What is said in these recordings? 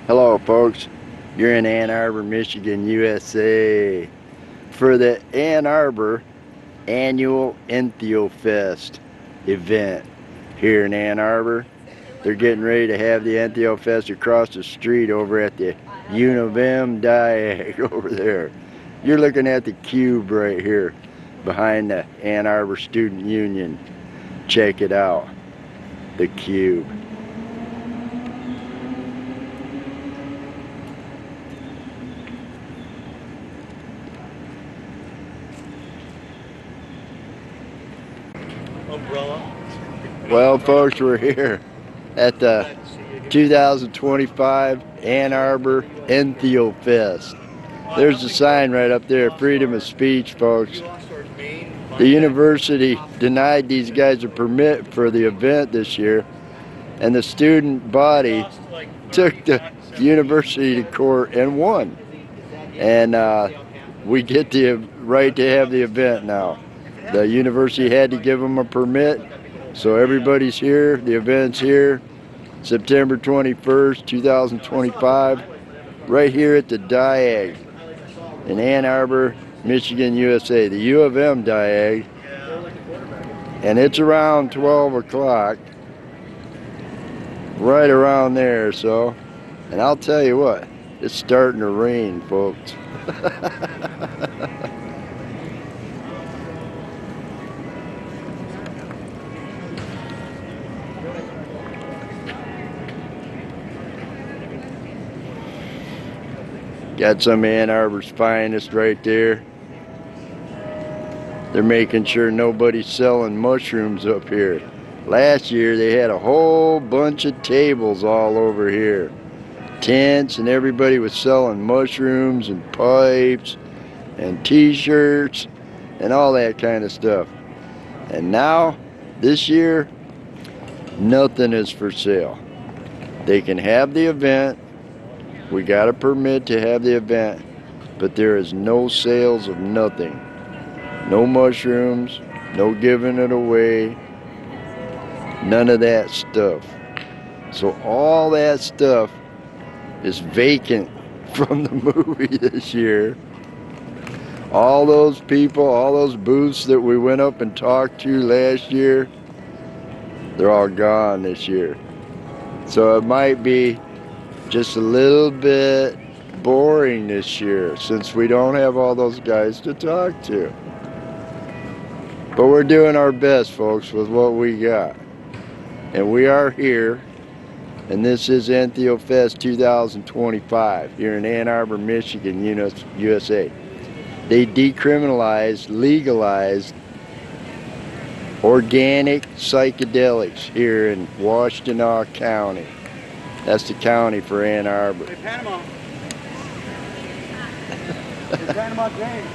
Hello folks, you're in Ann Arbor, Michigan, USA for the Ann Arbor Annual Entheofest event here in Ann Arbor. They're getting ready to have the Entheofest across the street over at the U of M Diag over there. You're looking at the cube right here behind the Ann Arbor Student Union. Check it out, the cube. Umbrella. Well folks, we're here at the 2025 Ann Arbor Entheofest. There's a sign right up there, freedom of speech, folks. The university denied these guys a permit for the event this year, and the student body took the university to court and won. And we get the right to have the event now. The university had to give them a permit, so everybody's here. The event's here, September 21st, 2025, right here at the Diag in Ann Arbor, Michigan, USA, the U of M Diag, and it's around 12 o'clock, right around there. So, and I'll tell you what, it's starting to rain, folks. Got some Ann Arbor's finest right there. They're making sure nobody's selling mushrooms up here. Last year they had a whole bunch of tables all over here. Tents, and everybody was selling mushrooms and pipes and t-shirts and all that kind of stuff. And now, this year, nothing is for sale. They can have the event. We got a permit to have the event, but there is no sales of nothing. No mushrooms, no giving it away, none of that stuff. So all that stuff is vacant from the movie this year. All those people, all those booths that we went up and talked to last year, they're all gone this year. So it might be just a little bit boring this year since we don't have all those guys to talk to. But we're doing our best, folks, with what we got. And we are here, and this is Entheofest 2025 here in Ann Arbor, Michigan, USA. They decriminalized, legalized organic psychedelics here in Washtenaw County. That's the county for Ann Arbor. Hey, Panama. Hey, Panama James.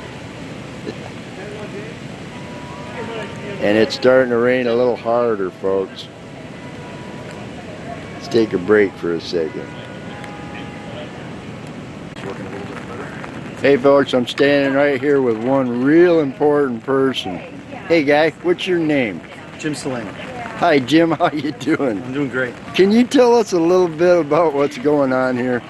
Panama James. And it's starting to rain a little harder, folks. Let's take a break for a second. Hey folks, I'm standing right here with one real important person. Hey guy, what's your name? Jim Salina. Hi Jim, how you doing? I'm doing great. Can you tell us a little bit about what's going on here?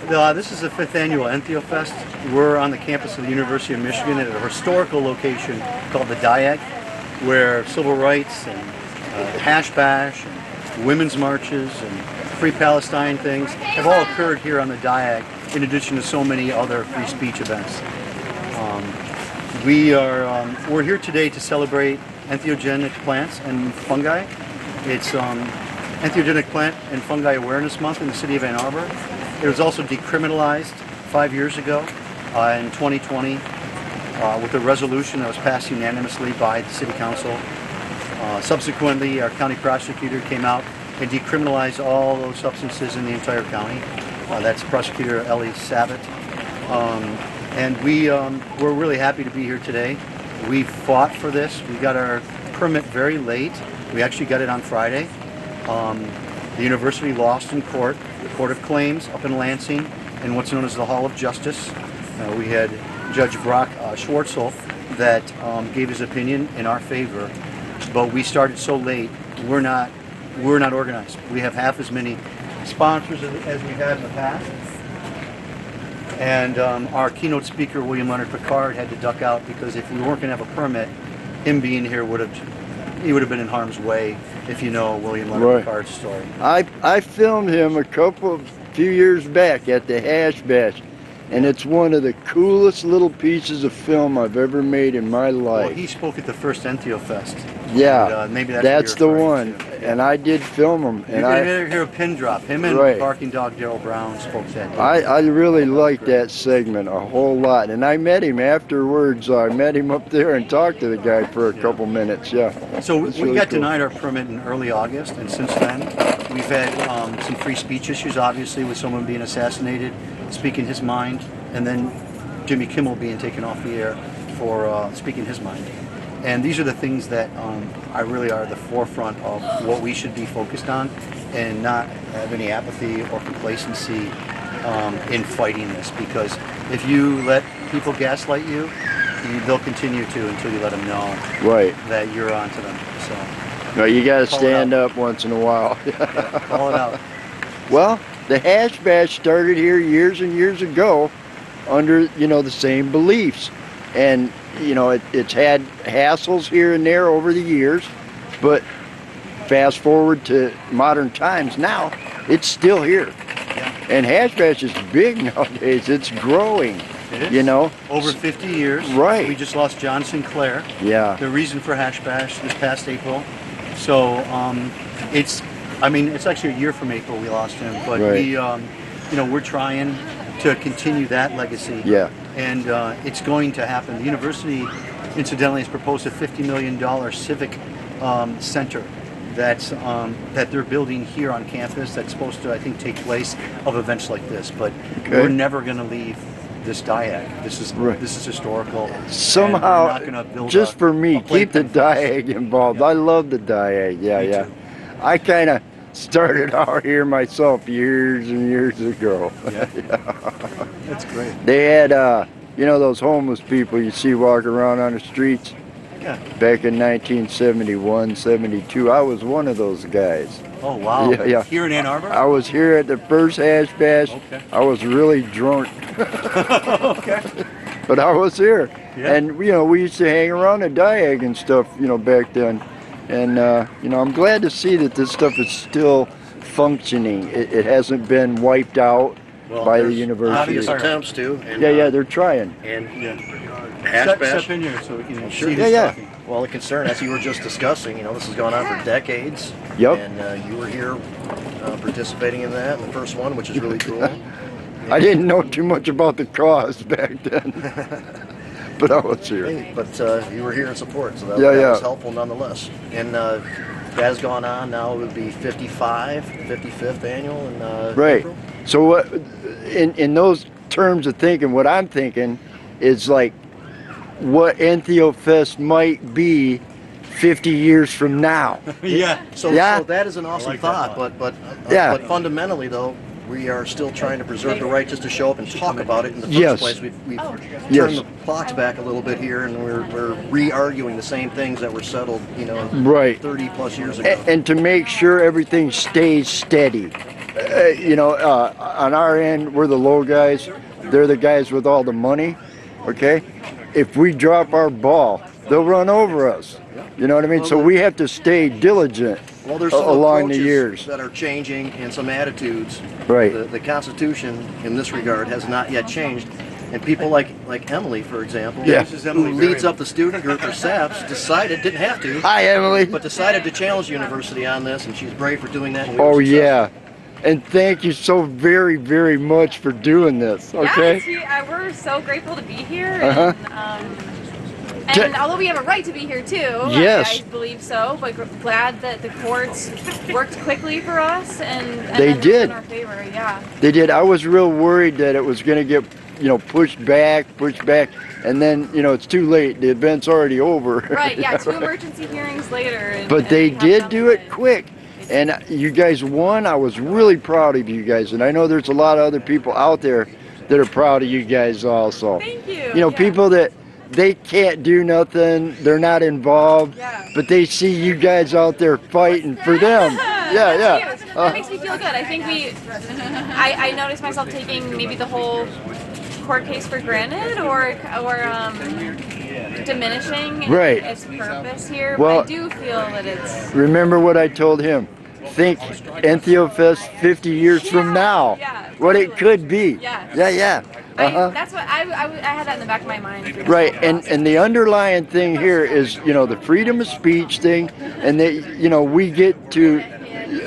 This is the 5th annual Entheofest. We're on the campus of the University of Michigan at a historical location called the Diag, where civil rights and hash bash and women's marches and free Palestine things have all occurred here on the Diag, in addition to so many other free speech events. We're here today to celebrate entheogenic plants and fungi. It's Entheogenic Plant and Fungi Awareness Month in the city of Ann Arbor. It was also decriminalized 5 years ago in 2020 with a resolution that was passed unanimously by the city council. Subsequently, our county prosecutor came out and decriminalized all those substances in the entire county. That's Prosecutor Ellie Sabat. And we're really happy to be here today. We fought for this. We got our permit very late. We actually got it on Friday. The university lost in court, the Court of Claims up in Lansing, in what's known as the Hall of Justice. We had Judge Brock Schwartzel that gave his opinion in our favor, but we started so late. We're not organized. We have half as many sponsors as we had in the past. And our keynote speaker, William Leonard Picard, had to duck out because if we weren't going to have a permit, him being here would have been in harm's way, if you know William Leonard Picard's story. I filmed him few years back at the Hash Bash, and it's one of the coolest little pieces of film I've ever made in my life. Well, he spoke at the first Entheofest. Yeah, and, maybe that's the one. To. And I did film him. You can hear a pin drop. Him and Barking Dog Daryl Brown spoke that day. I really liked that segment a whole lot, and I met him afterwards. I met him up there and talked to the guy for a couple minutes. Yeah. So we got denied our permit in early August, and since then we've had some free speech issues, obviously, with someone being assassinated, speaking his mind, and then Jimmy Kimmel being taken off the air for speaking his mind. And these are the things that really are the forefront of what we should be focused on, and not have any apathy or complacency in fighting this. Because if you let people gaslight you, they'll continue to until you let them know that you're onto them. So no, you got to stand up once in a while. Yeah, call it out. Well, the Hash Bash started here years and years ago, under the same beliefs, and it's had hassles here and there over the years, but fast forward to modern times now, it's still here. Yeah. And Hash Bash is big nowadays. It's growing. It is. Over 50 years. Right. We just lost John Sinclair. Yeah. The reason for Hash Bash this past April. So it's actually a year from April we lost him, but we're trying to continue that legacy. Yeah. And it's going to happen. The university, incidentally, has proposed a $50 million civic center that they're building here on campus that's supposed to, I think, take place of events like this. But we're never going to leave this diag. This is historical. Somehow, not gonna build just for me, keep the diag involved. Yeah. I love the diag. Yeah. I kind of started out here myself years and years ago. Yeah. That's great. They had, those homeless people you see walking around on the streets. Yeah. Back in 1971, 72, I was one of those guys. Oh, wow. Yeah. Here in Ann Arbor? I was here at the first Hash Bash. Okay. I was really drunk. Okay. But I was here. Yeah. And, we used to hang around the diag and stuff, back then. And, I'm glad to see that this stuff is still functioning. It hasn't been wiped out by the university. Obvious attempts to. And, they're trying. And Hash Bash. Step in here so we can see this talking. Well, the concern, as you were just discussing, this has gone on for decades. Yep. And you were here participating in that, the first one, which is really cool. I didn't know too much about the cause back then. But I was here. Hey, but you were here in support, so that was helpful nonetheless. And that has gone on. Now it would be 55th annual in April. So what, in those terms of thinking, what I'm thinking is like what Entheofest might be 50 years from now. So that is an awesome thought, but fundamentally though, we are still trying to preserve the right just to show up and talk about it in the first place. We've turned the clocks back a little bit here, and we're re-arguing the same things that were settled, 30 plus years ago. And to make sure everything stays steady. On our end, we're the low guys. They're the guys with all the money, okay? If we drop our ball, they'll run over us. You know what I mean? So we have to stay diligent there's some along the approaches years that are changing and some attitudes. Right. The Constitution, in this regard, has not yet changed. And people like Emily, for example, who leads up the student group, or SAPS, didn't have to. Hi, Emily. But decided to challenge the university on this, and she's brave for doing that. And thank you so very, very much for doing this, okay? Yeah, we're so grateful to be here. And although we have a right to be here too, I believe so, but glad that the courts worked quickly for us and they did. In our favor, yeah. They did. I was real worried that it was going to get, pushed back, and then, it's too late. The event's already over. Right, yeah, 2 emergency hearings later. But they did do it quick. And you guys won. I was really proud of you guys. And I know there's a lot of other people out there that are proud of you guys also. Thank you. People that they can't do nothing, they're not involved, but they see you guys out there fighting for them. Yeah. that makes me feel good. I think I noticed myself taking maybe the whole court case for granted, or diminishing its purpose here. Well, but I do feel that it's. Remember what I told him. Think Entheofest 50 years from now. Yeah, what totally. it could be. Yeah. That's what I had that in the back of my mind. Right, and the underlying thing here is, you know, the freedom of speech thing, and that, you know, we get to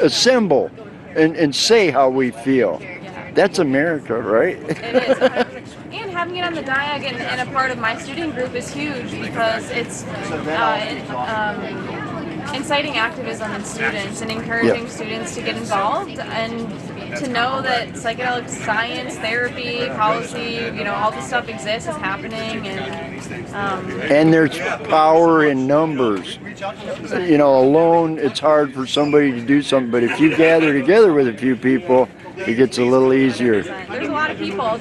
assemble and say how we feel. That's America, right? It is. 100%. And having it on the diag and a part of my student group is huge because it's inciting activism in students and encouraging students to get involved and to know that psychedelic science, therapy, policy, you know, all this stuff exists, is happening, and there's power in numbers. You know, alone it's hard for somebody to do something, but if you gather together with a few people, it gets a little easier. There's a lot of people.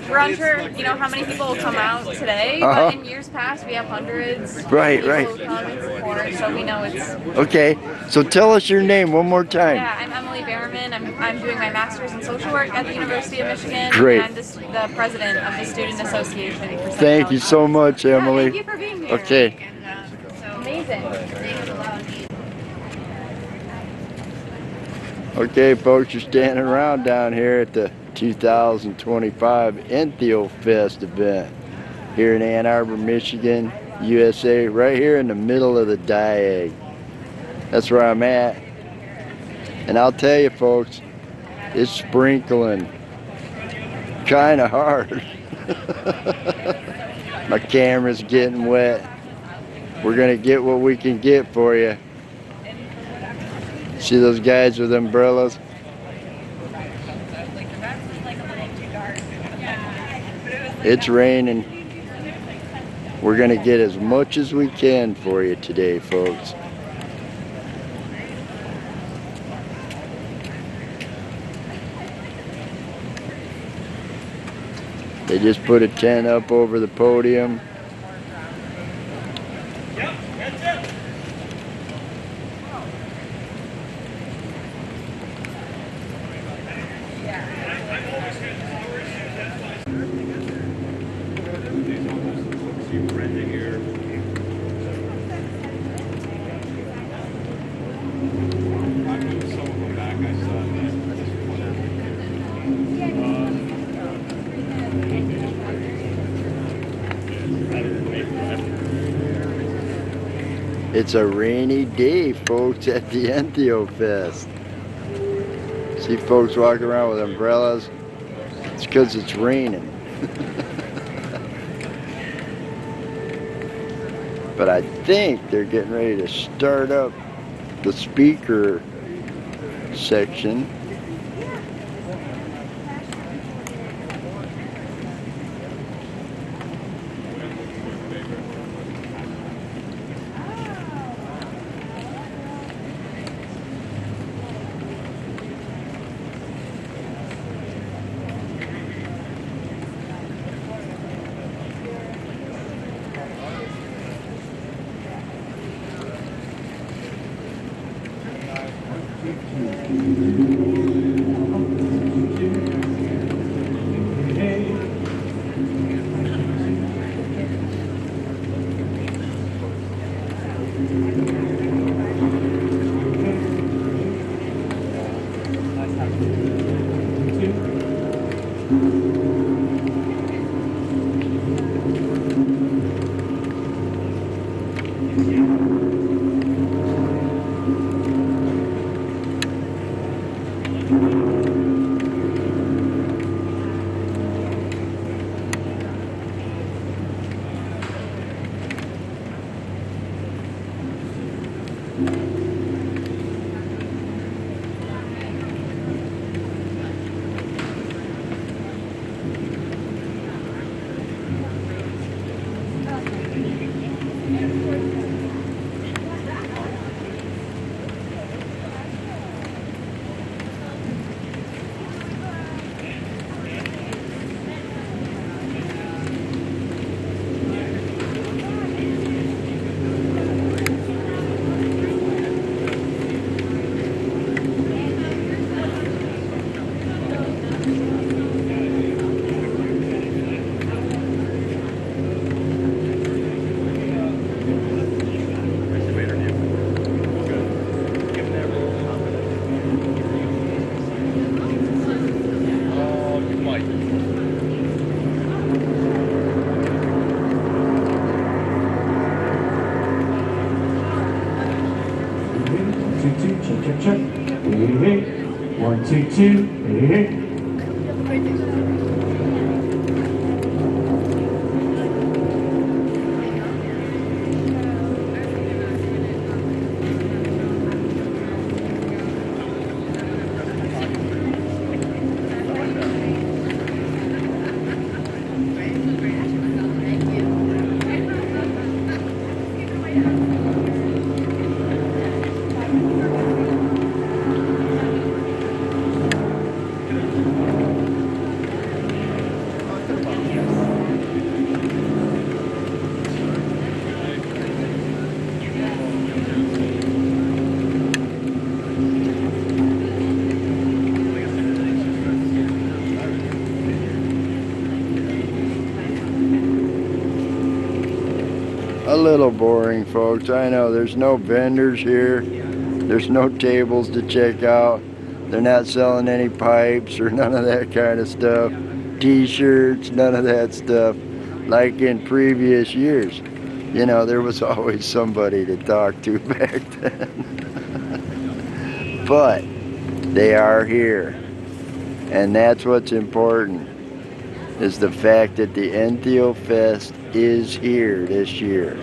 We're unsure, you know, how many people will come out today, but in years past we have hundreds of people who come and support, so we know it's... Okay, so tell us your name one more time. Yeah, I'm Emily Behrman. I'm doing my master's in social work at the University of Michigan. Great. And I'm the president of the Student Association. Thank you so much, Emily. Thank you for being here. Okay. Amazing. Okay, folks, you're standing around down here at the 2025 Entheofest event here in Ann Arbor, Michigan, USA, right here in the middle of the diag. That's where I'm at. And I'll tell you, folks, it's sprinkling kind of hard. My camera's getting wet. We're gonna get what we can get for you. See those guys with umbrellas? It's raining. We're gonna get as much as we can for you today, folks. They just put a tent up over the podium. It's a rainy day, folks, at the Entheofest. See folks walking around with umbrellas. It's because it's raining. But I think they're getting ready to start up the speaker section. check. Hey, hey. 1, 2, 2. Hey, hey. A little boring, folks. I know there's no vendors here. There's no tables to check out. They're not selling any pipes or none of that kind of stuff. T-shirts, none of that stuff. Like in previous years. You know, there was always somebody to talk to back then. But they are here. And that's what's important, is the fact that the Entheofest is here this year.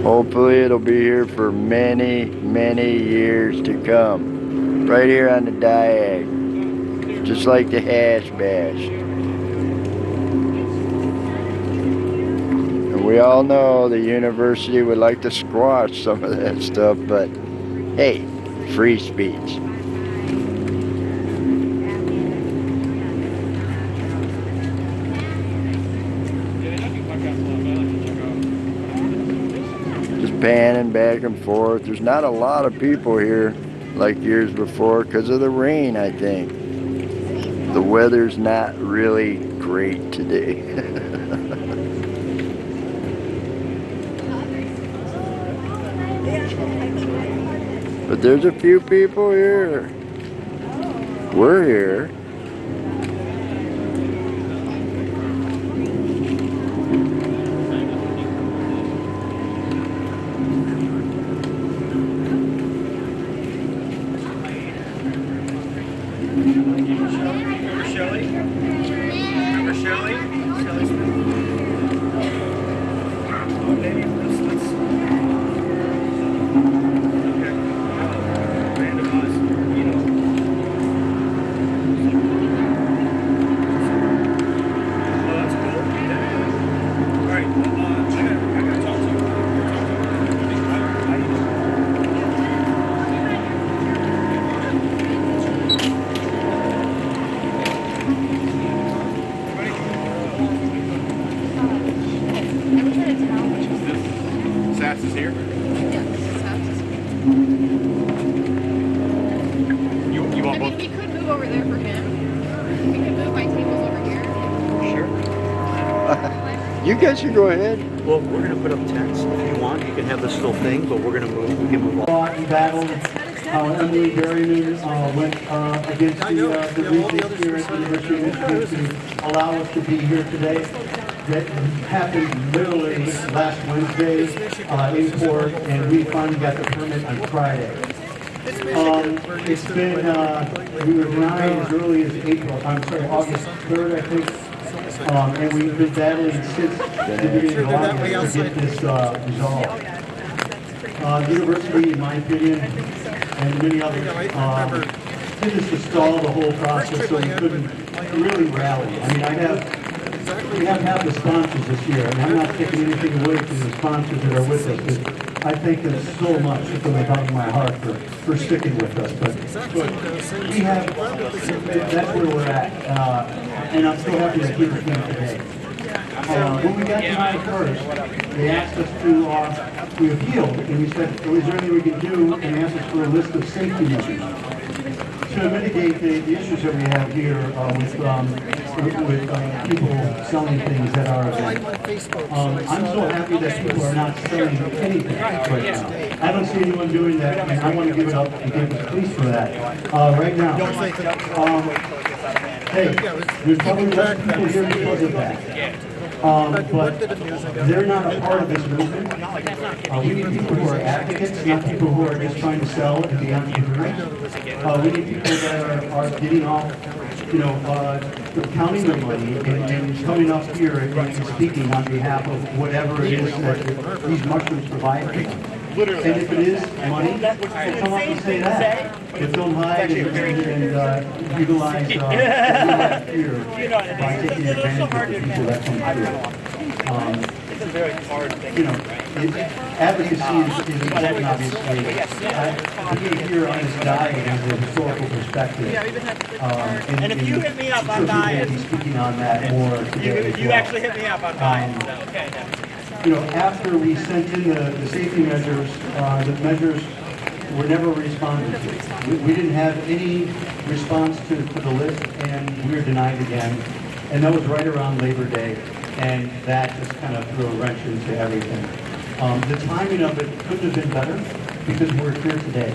Hopefully it'll be here for many, many years to come. Right here on the Diag. Just like the Hash Bash. And we all know the university would like to squash some of that stuff, but hey, free speech. Just panning back and forth. There's not a lot of people here like years before because of the rain, I think. The weather's not really great today. But there's a few people here. We're here. You guys can go ahead. Well, we're going to put up tents. If you want, you can have this little thing, but we're going to move. We can move on. Fought and battled. Emily Berryman went against the regents here at the University of Michigan to allow us to be here today. That happened literally last Wednesday in court, and we finally got the permit on Friday. It's been, we were denied as early as August 3rd, I think. And we've been battling since the beginning of August to get this resolved. The university, in my opinion, and many others, did this to stall the whole process so we couldn't really rally. I mean, we have half the sponsors this year, and I'm not taking anything away from the sponsors that are with us, because I thank them so much from the bottom of my heart for sticking with us. But we have, that's where we're at. And I'm so happy that people came today. When we got denied first, they asked us to, we appealed, and we said, is there anything we can do, and asked us for a list of safety measures to mitigate the issues that we have here with people selling things that are I'm so happy that people are not selling anything right now. I don't see anyone doing that, and I want to give it up and give the police for that right now. Hey, there's probably less people here because of that. but they're not a part of this movement. We need people who are advocates, not people who are just trying to sell and be entrepreneurs. We need people that are getting off, counting their money and coming up here and speaking on behalf of whatever it is that these mushrooms provide people. And if it is money, we'll come up and say that. But don't hide and utilize what we have here by taking advantage of the people that come through. It's a very hard thing. Advocacy is important, obviously. Being here on this diet has a historical perspective. And if you hit me up on diet, be speaking on that more today. You actually hit me up on diet. Okay. After we sent in the safety measures, the measures were never responded to. We didn't have any response to the list, and we were denied again. And that was right around Labor Day, and that just kind of threw a wrench into everything. The timing of it couldn't have been better because we're here today.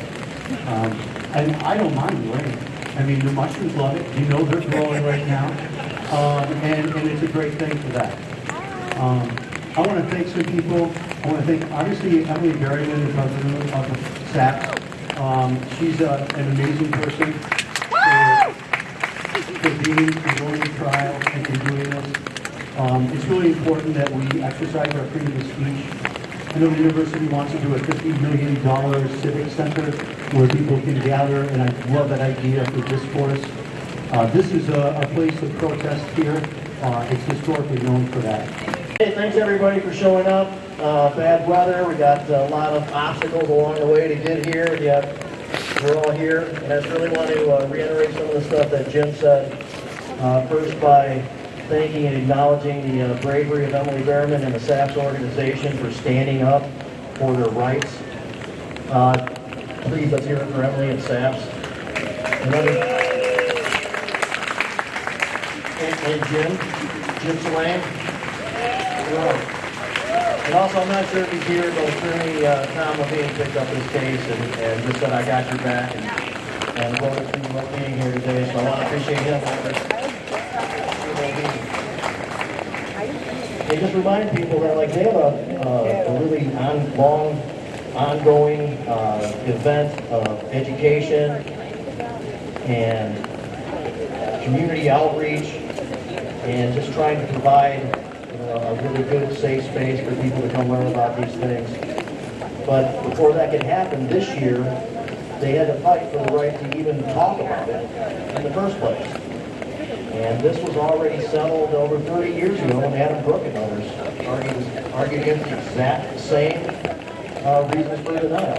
And I don't mind the rain. I mean, the mushrooms love it. They're growing right now. And it's a great thing for that. I want to thank some people. I want to thank, obviously, Emily Berryman, the president of SAPS. She's an amazing person for being enrolled in trial and for doing this. It's really important that we exercise our freedom of speech. I know the university wants to do a $50 million civic center where people can gather, and I love that idea for discourse. This is a place of protest here. It's historically known for that. Hey, thanks everybody for showing up. Bad weather, we got a lot of obstacles along the way to get here, yet we're all here. And I just really want to reiterate some of the stuff that Jim said. First by thanking and acknowledging the bravery of Emily Berryman and the SAPS organization for standing up for their rights. Please, let's hear it for Emily and SAPS. And Jim Salang. And also, I'm not sure if he's here, but attorney Tom Levine picked up this case and just said, I got your back, and voted for being here today, so I want to appreciate him. And just remind people that they have a really long, ongoing event of education and community outreach and just trying to provide a really good, safe space for people to come learn about these things. But before that could happen this year, they had to fight for the right to even talk about it in the first place. And this was already settled over 30 years ago when Adam Brooke and others argued against the exact same reasons for denial.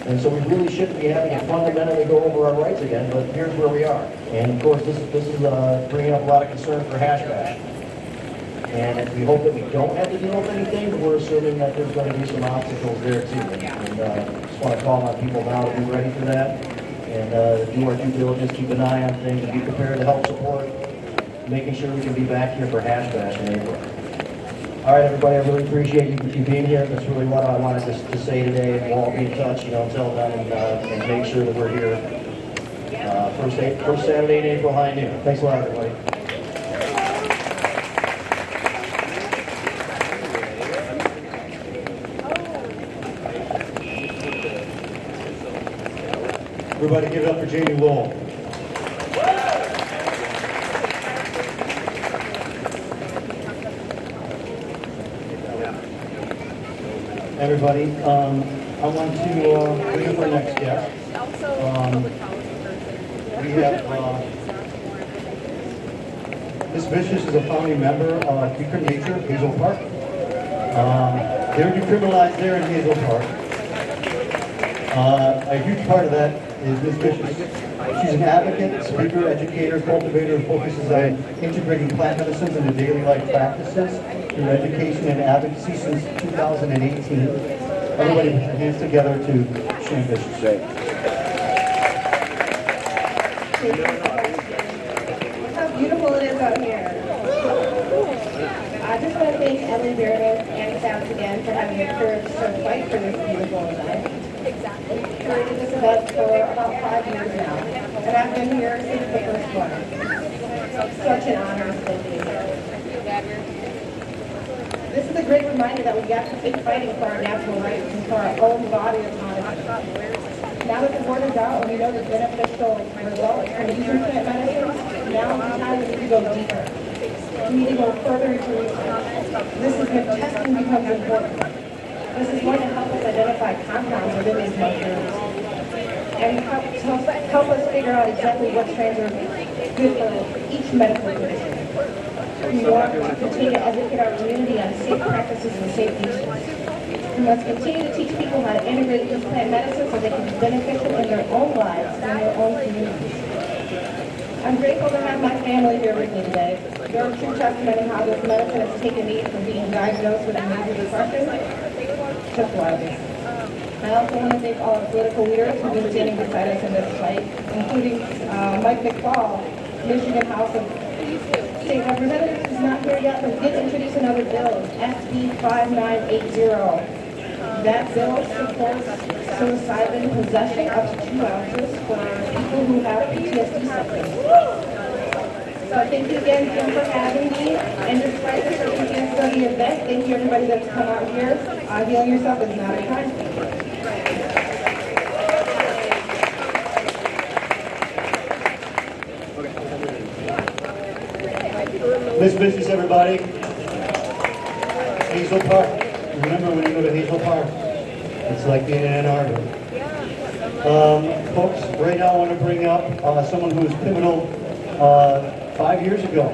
And so we really shouldn't be having to fundamentally go over our rights again, but here's where we are. And of course, this is bringing up a lot of concern for Hash Bash. And we hope that we don't have to deal with anything, but we're assuming that there's going to be some obstacles there too. And just want to call on people now to be ready for that and do our due diligence, keep an eye on things, and be prepared to help support making sure we can be back here for Hash Bash in April. All right, everybody, I really appreciate you being here. That's really what I wanted to say today. And we'll all be in touch, until then, and make sure that we're here first Saturday in April, high noon. Thanks a lot, everybody. Everybody give it up for Jamie Lowell. Everybody, I want to bring up our next guest. We have Ms. Vicious is a founding member of Secret Nature, Hazel Park. They're decriminalized there in Hazel Park. A huge part of that is Ms. Vicious. She's an advocate, speaker, educator, cultivator, who focuses on integrating plant medicines into daily life practices through education and advocacy since 2018. Everybody put your hands together to Shane Vicious. How beautiful it is out here. I just want to thank Emily Berryman and SAPS again for having the courage to fight for this beautiful event. Exactly. We've been doing this event for about 5 years now, and I've been here since the first one. Such an honor to be here. This is a great reminder that we have to keep fighting for our natural rights and for our own body autonomy. Now that the word is out and we know the beneficial results from using plant medicines, now is the time we need to go deeper. We need to go further into research. This is when testing becomes important. This is going to help us identify compounds within these mushrooms and help us figure out exactly what strains are good for each medical condition. We want to continue to educate our community on safe practices and safe uses. We must continue to teach people how to integrate these plant medicines so they can be beneficial in their own lives and their own communities. I'm grateful to have my family here with me today. Your true testimony how this medicine has taken me from being diagnosed with a major depression to thriving. I also want to thank all our political leaders who've been standing beside us in this fight, including Mike McFall, Michigan House of State Representative, who's not here yet, but did introduce another bill, SB 5980. That bill supports psilocybin possession up to 2 ounces for people who have PTSD symptoms. So thank you again, Jim, for having me. And despite the circumstances of the event, thank you everybody that's come out here. Healing yourself is not a crime. Miss Business, everybody. Hazel Park. Remember when you go to Hazel Park? It's like being in Ann Arbor. Folks, right now I want to bring up someone who was pivotal 5 years ago.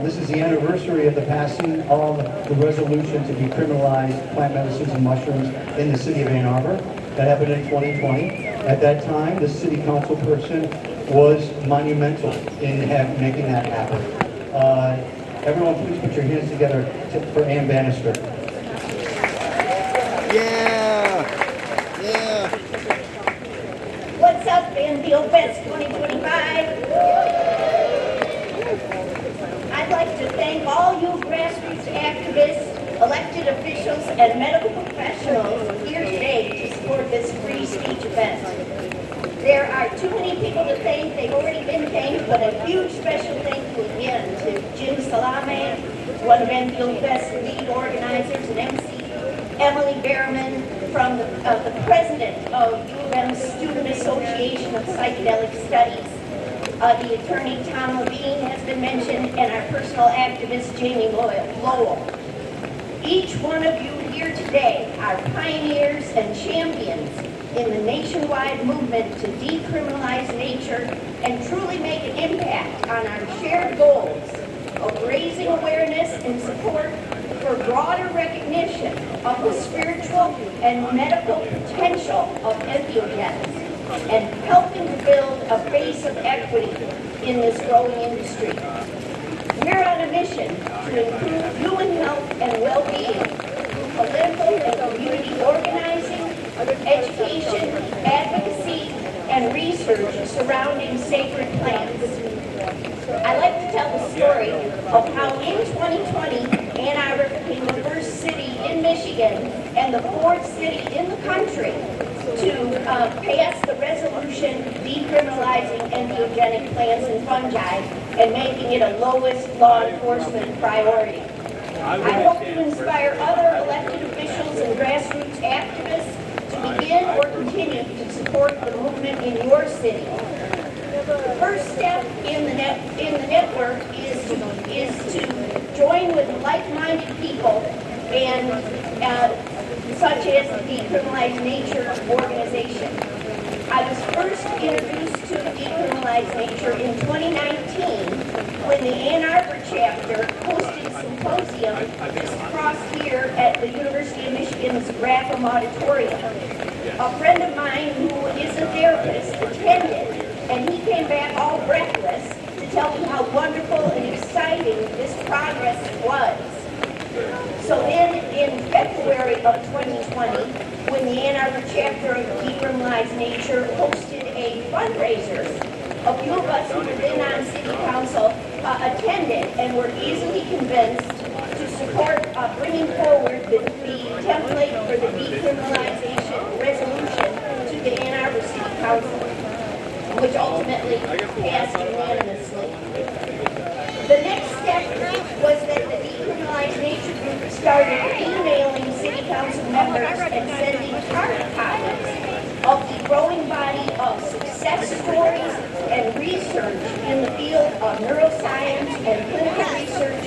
This is the anniversary of the passing of the resolution to decriminalize plant medicines and mushrooms in the city of Ann Arbor. That happened in 2020. At that time, the city council person was monumental in making that happen. Everyone, please put your hands together for Ann Bannister. Yeah! Yeah! What's up, Entheofest 2025? I'd like to thank all you grassroots activists, elected officials, and medical professionals here today to support this free speech event. There are too many people to thank. They've already been thanked, but a huge special thank you again to Jim Salame, one of Entheofest's lead organizers and MC, Emily Behrman, from the president of U of M's Student Association of Psychedelic Studies. The attorney Tom Levine has been mentioned, and our personal activist Jamie Lowell. Each one of you here today are pioneers and champions in the nationwide movement to decriminalize nature and truly make an impact on our shared goals of raising awareness and support for broader recognition of the spiritual and medical potential of entheogens and helping to build a base of equity in this growing industry. We're on a mission to improve human health and well-being through political and community organizing, education, advocacy, and research surrounding sacred plants. I like to tell the story of how in 2020, Ann Arbor became the first city in Michigan and the fourth city in the country to pass the resolution decriminalizing entheogenic plants and fungi and making it a lowest law enforcement priority. I hope to inspire other elected officials and grassroots activists to begin or continue to support the movement in your city. The first step in the network is to join with like-minded people and such as the Decriminalize Nature organization. I was first introduced to Decriminalize Nature in 2019 when the Ann Arbor chapter hosted a symposium just across here at the University of Michigan's Graham Auditorium. A friend of mine who is a therapist attended, and he came back all breathless to tell me how wonderful and exciting this progress was. So then in February of 2020, when the Ann Arbor chapter of Decriminalize Nature hosted a fundraiser, a few of us who had been on city council attended and were easily convinced to support bringing forward the template for the decriminalization resolution to the Ann Arbor City Council, which ultimately passed unanimously. The next step was that the decriminalized nature group started emailing city council members and sending hard copies of the growing body of success stories and research in the field of neuroscience and clinical research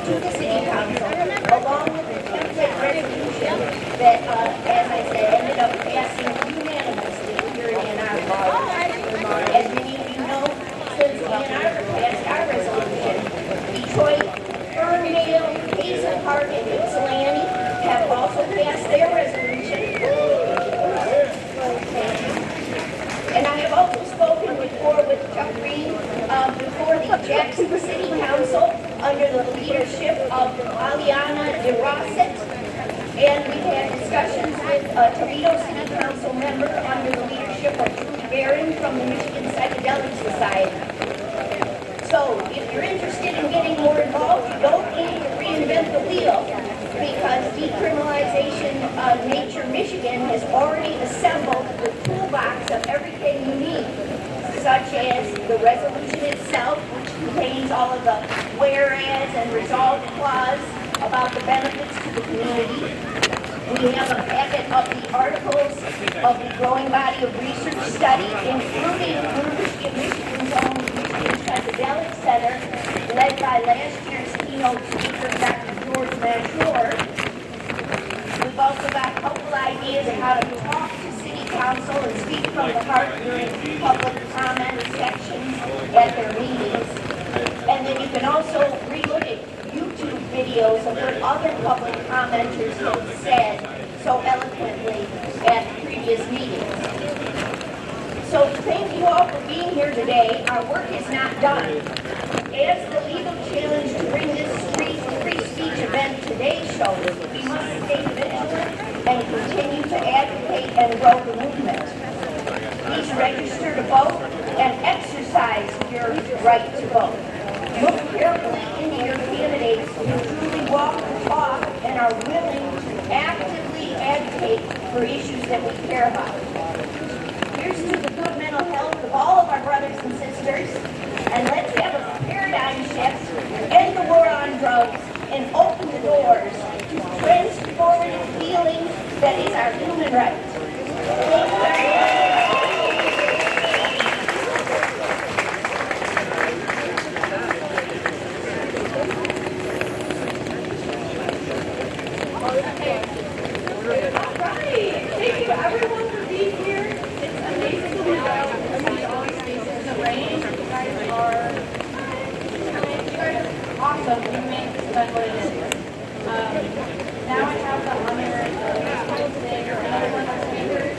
to the city council, along with the template resolution that, as I said, ended up passing unanimously here in Ann Arbor. As many of you know, since Ann Arbor passed our resolution, Detroit, Ferndale, Hazel Park, and Ypsilanti have also passed their resolution. And I have also spoken before with Chuck Green before the Jackson City Council under the leadership of Aliana DeRosset. And we've had discussions with Toledo City Council member under the leadership of Julie Barron from the Michigan Psychedelic Society. So if you're interested in getting more involved, you don't need to reinvent the wheel, because Decriminalization Nature Michigan has already assembled the toolbox of everything you need, such as the resolution itself, which contains all of the whereas and resolve clause about the benefits to the community. We have a packet of the articles of the growing body of research study, including University of Michigan's own Michigan Psychedelic Center, led by last year's keynote speaker, Dr. George Mansour. We've also got a couple ideas of how to talk to City Council and speak from the heart during public comment sections at their meetings. And then you can also relook at YouTube videos of what other public commenters have said so eloquently at previous meetings. So thank you all for being here today. Our work is not done. As the legal challenge to bring this free speech event today shows, we must stay vigilant and continue to advocate and grow the movement. Please register to vote and exercise your right to vote. Look carefully into your candidates who truly walk the talk and are willing to actively advocate for issues that we care about. Here's to the good mental health of all of our brothers and sisters, and let's have a paradigm shift, end the war on drugs, and open the doors to transformative healing that is our human right. Thank you very much. Thank you everyone for being here. It's amazing to see all these faces in the rain. You guys are awesome. You make this event what it is. Now I have the honor of hosting another one of our speakers.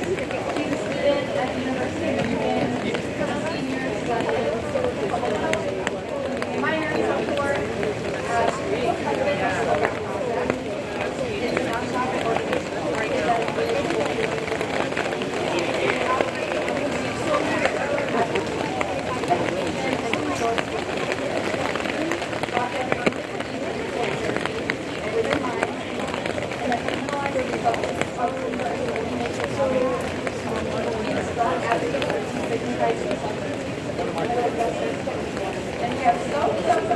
She's a student at the University of Michigan. She's a senior studying public health. Minor in social work. She has been a slow project. It's a nonprofit organization dedicated to and we are so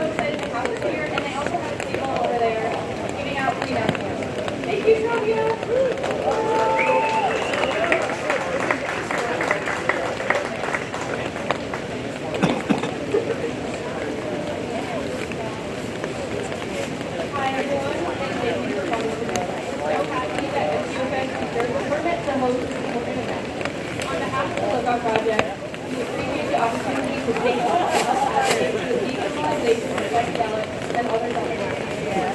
excited to have her here, and they also have a table over there giving out free napkins. Thank you, Sylvia. Hi everyone, and thank you for coming today. We're so happy that Entheofest deserves a permit to host this important event. On behalf of the Lookout Project, we appreciate the opportunity to thank all of us advocates for the decriminalization of psychedelics and other substances.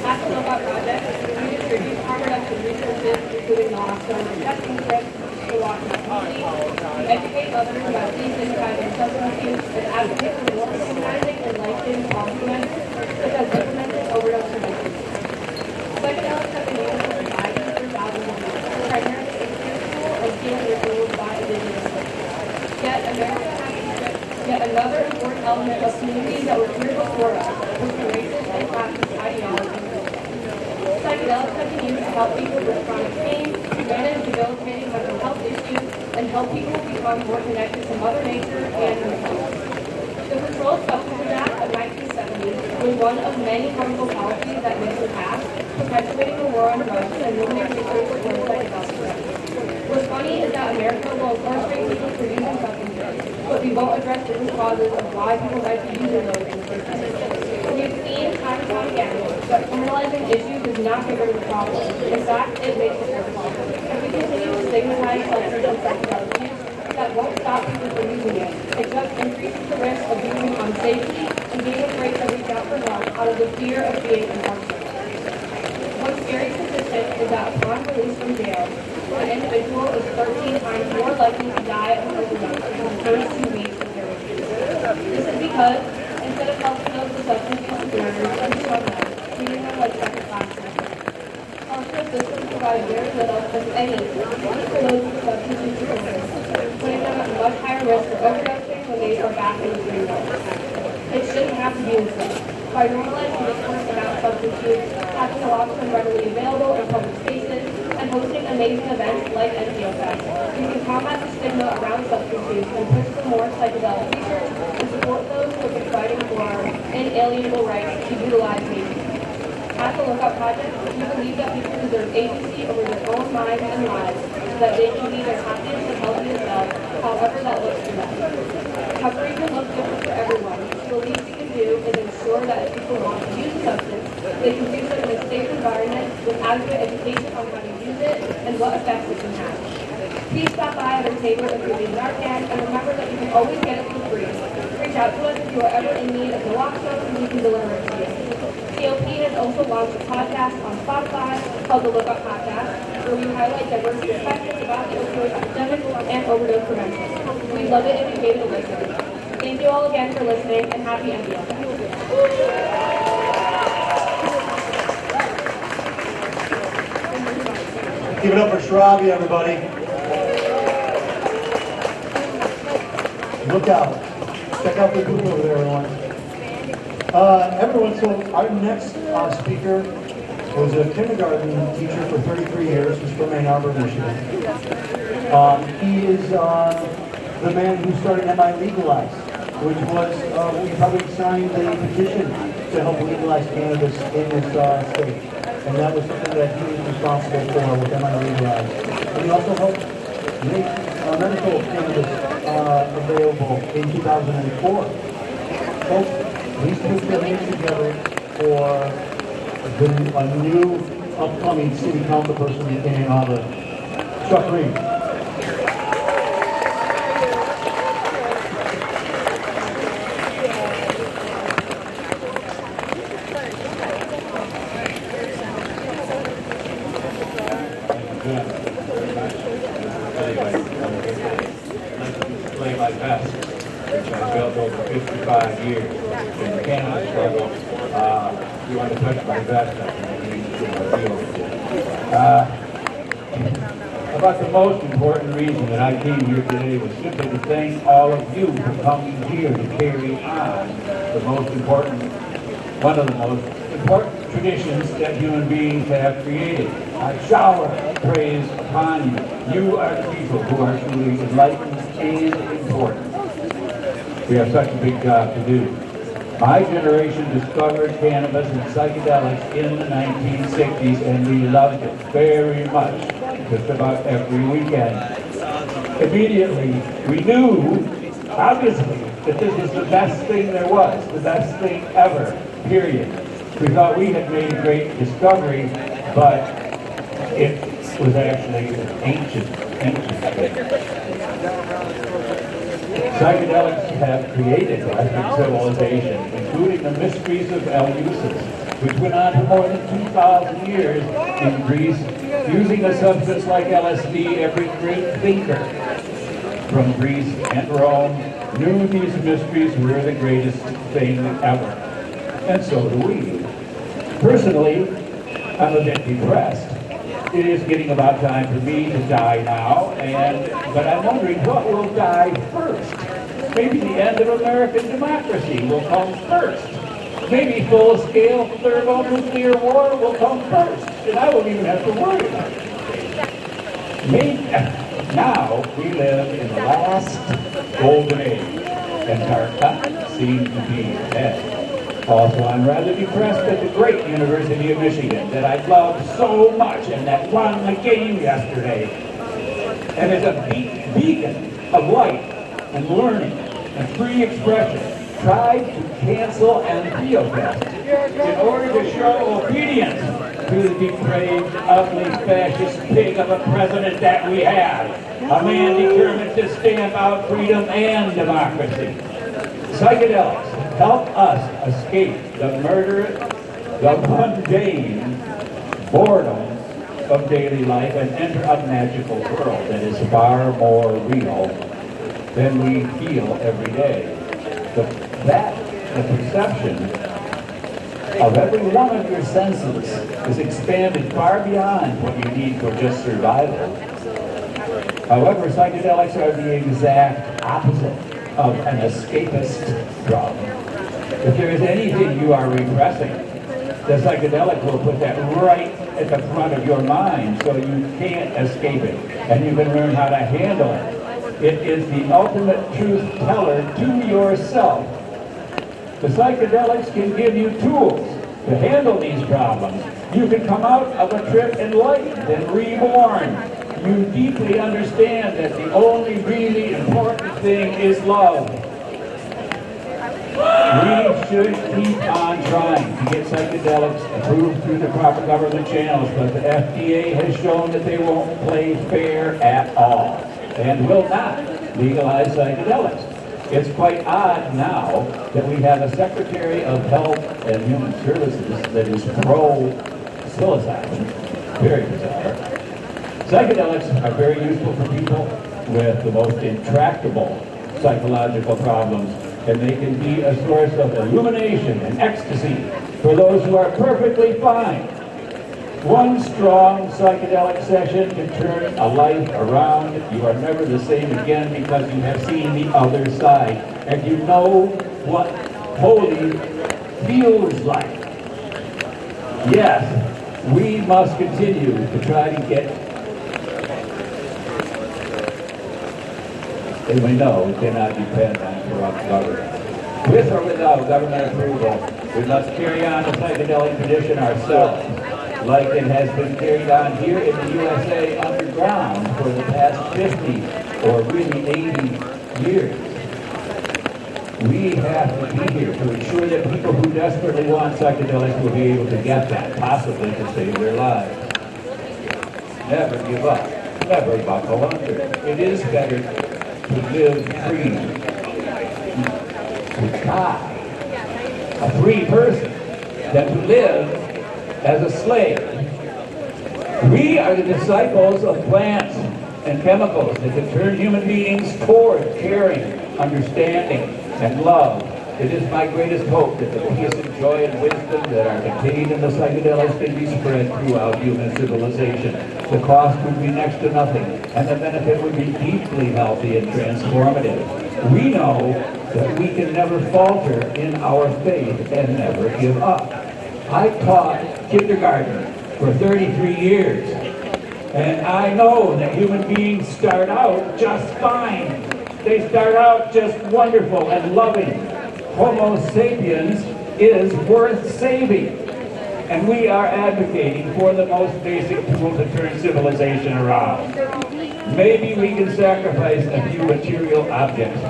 At the Lookout Project, we distribute harm reduction resources, including naloxone and testing kits, to Washington community. We educate others about desensitizing substance use and advocate for more humanizing and life-saving policy measures, such as implementing overdose prevention. Psychedelics have been used for society for thousands of years, primarily as spiritual and healing rituals by indigenous folks. Yet another important element of communities that were here before us was the racist and classist ideology. Psychedelics have been used to help people with chronic pain, manage debilitating mental health issues, and help people become more connected to Mother Nature and themselves. The Controlled Substances Act of 1970 was one of many harmful policies that Nixon passed, perpetuating the war on drugs and limiting research towards psychedelics. What's funny is that America will incarcerate people for using substances, but we won't address the root causes of why people might be using those in the first place. We've seen time and time again that criminalizing issues does not get rid of the problem. In fact, it makes it worse. If we continue to stigmatize substances and psychedelic use, that won't stop people from using it. It just increases the risk of using unsafely and being afraid to reach out for help out of the fear of being incarcerated. One scary statistic is that upon release from jail, an individual is 13 times more likely to die of an overdose in the first 2 weeks of their release. This is because, instead of helping those with substance use disorders and drug use, treating them like second-class citizens. Healthcare systems provide very little, if any, for those with substance use disorders, putting them at much higher risk for overdosing when they are back in the green zone. It shouldn't have to be this way. By normalizing discourse about substance use, having naloxone readily available in public spaces, and hosting amazing events like Entheofest, we can combat the stigma around substance use and push for more psychedelic research and support those who have been fighting for our inalienable rights to utilize nature. At the Lookout Project, we believe that people deserve agency over their own minds and lives so that they can be their happiest and healthiest selves, however that looks for them. Recovery can look different for everyone. The least we can do is ensure that if people want to use a substance, they can do so in a safe environment with adequate education on how to use it and what effects it can have. Please stop by at our table if you're in Narcan, and remember that you can always get it for free. Reach out to us if you are ever in need of naloxone, and we can deliver it to you. COP has also launched a podcast on Spotify called the Lookout Podcast, where we highlight diverse perspectives about the opioid epidemic and overdose prevention. We'd love it if you gave it a listen. Thank you all again for listening, and happy Entheofest. Give it up for Shravi, everybody. Look out. Check out the booth over there, everyone. So our next speaker was a kindergarten teacher for 33 years. He's from Ann Arbor, Michigan. He is the man who started MI Legalize, which was, we probably signed a petition to help legalize cannabis in this state. And that was something that he was responsible for with MI Legalize. And he also helped make medical cannabis available in 2004. Folks, please put your hands together for a new upcoming city council person in Ann Arbor, Chuck Green. Play my best, which I've built over 55 years in the cannabis struggle. You want to touch my vest, about the most important reason that I came here today was simply to thank all of you for coming here to carry on one of the most important traditions that human beings have created. I shower praise upon you. You are the people who are truly enlightened and important. We have such a big job to do. My generation discovered cannabis and psychedelics in the 1960s, and we loved it very much, just about every weekend. Immediately, we knew, obviously, that this was the best thing there was, the best thing ever, period. We thought we had made a great discovery, but it was actually an ancient thing. Psychedelics have created Western civilization, including the mysteries of Eleusis, which went on for more than 2,000 years in Greece. Using a substance like LSD, every great thinker from Greece and Rome knew these mysteries were the greatest thing ever. And so do we. Personally, I'm a bit depressed. It is getting about time for me to die now, but I'm wondering what will die first. Maybe the end of American democracy will come first. Maybe full-scale thermonuclear war will come first, and I won't even have to worry about it. Maybe now we live in the last golden age, and our time seems to be dead. Also, I'm rather depressed that the great University of Michigan, that I loved so much and that won the game yesterday, and is a beacon of light and learning and free expression, tried to cancel Entheofest in order to show obedience to the depraved, ugly, fascist pig of a president that we have, a man determined to stamp out freedom and democracy. Psychedelics help us escape the murder, the mundane boredom of daily life and enter a magical world that is far more real than we feel every day. The perception of every one of your senses is expanded far beyond what you need for just survival. However, psychedelics are the exact opposite of an escapist drug. If there is anything you are repressing, the psychedelic will put that right at the front of your mind so you can't escape it, and you can learn how to handle it. It is the ultimate truth teller to yourself. The psychedelics can give you tools to handle these problems. You can come out of a trip enlightened and reborn. You deeply understand that the only really important thing is love. We should keep on trying to get psychedelics approved through the proper government channels, but the FDA has shown that they won't play fair at all and will not legalize psychedelics. It's quite odd now that we have a Secretary of Health and Human Services that is pro-psilocybin. Very bizarre. Psychedelics are very useful for people with the most intractable psychological problems, and they can be a source of illumination and ecstasy for those who are perfectly fine. One strong psychedelic session can turn a life around. You are never the same again because you have seen the other side, and you know what holy feels like. Yes, we must continue to try to get. And we know we cannot depend on corrupt government. With or without government approval, we must carry on the psychedelic tradition ourselves, like it has been carried on here in the USA underground for the past 50 or really 80 years. We have to be here to ensure that people who desperately want psychedelics will be able to get that, possibly to save their lives. Never give up. Never buckle under. It is better to live free, to die a free person, than to live as a slave. We are the disciples of plants and chemicals that can turn human beings toward caring, understanding, and love. It is my greatest hope that the peace and joy and wisdom that are contained in the psychedelics can be spread throughout human civilization. The cost would be next to nothing, and the benefit would be deeply healthy and transformative. We know that we can never falter in our faith and never give up. I taught kindergarten for 33 years, and I know that human beings start out just fine. They start out just wonderful and loving. Homo sapiens is worth saving, and we are advocating for the most basic tool to turn civilization around. Maybe we can sacrifice a few material objects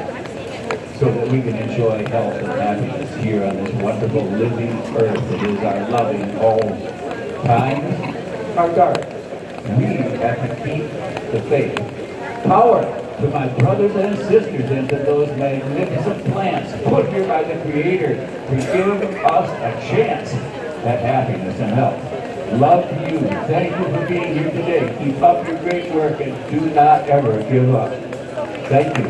so that we can enjoy health and happiness here on this wonderful living earth that is our loving home. Times are dark. We have to keep the faith. Power to my brothers and sisters and to those magnificent plants put here by the Creator to give us a chance at happiness and health. Love to you. Thank you for being here today. Keep up your great work and do not ever give up. Thank you.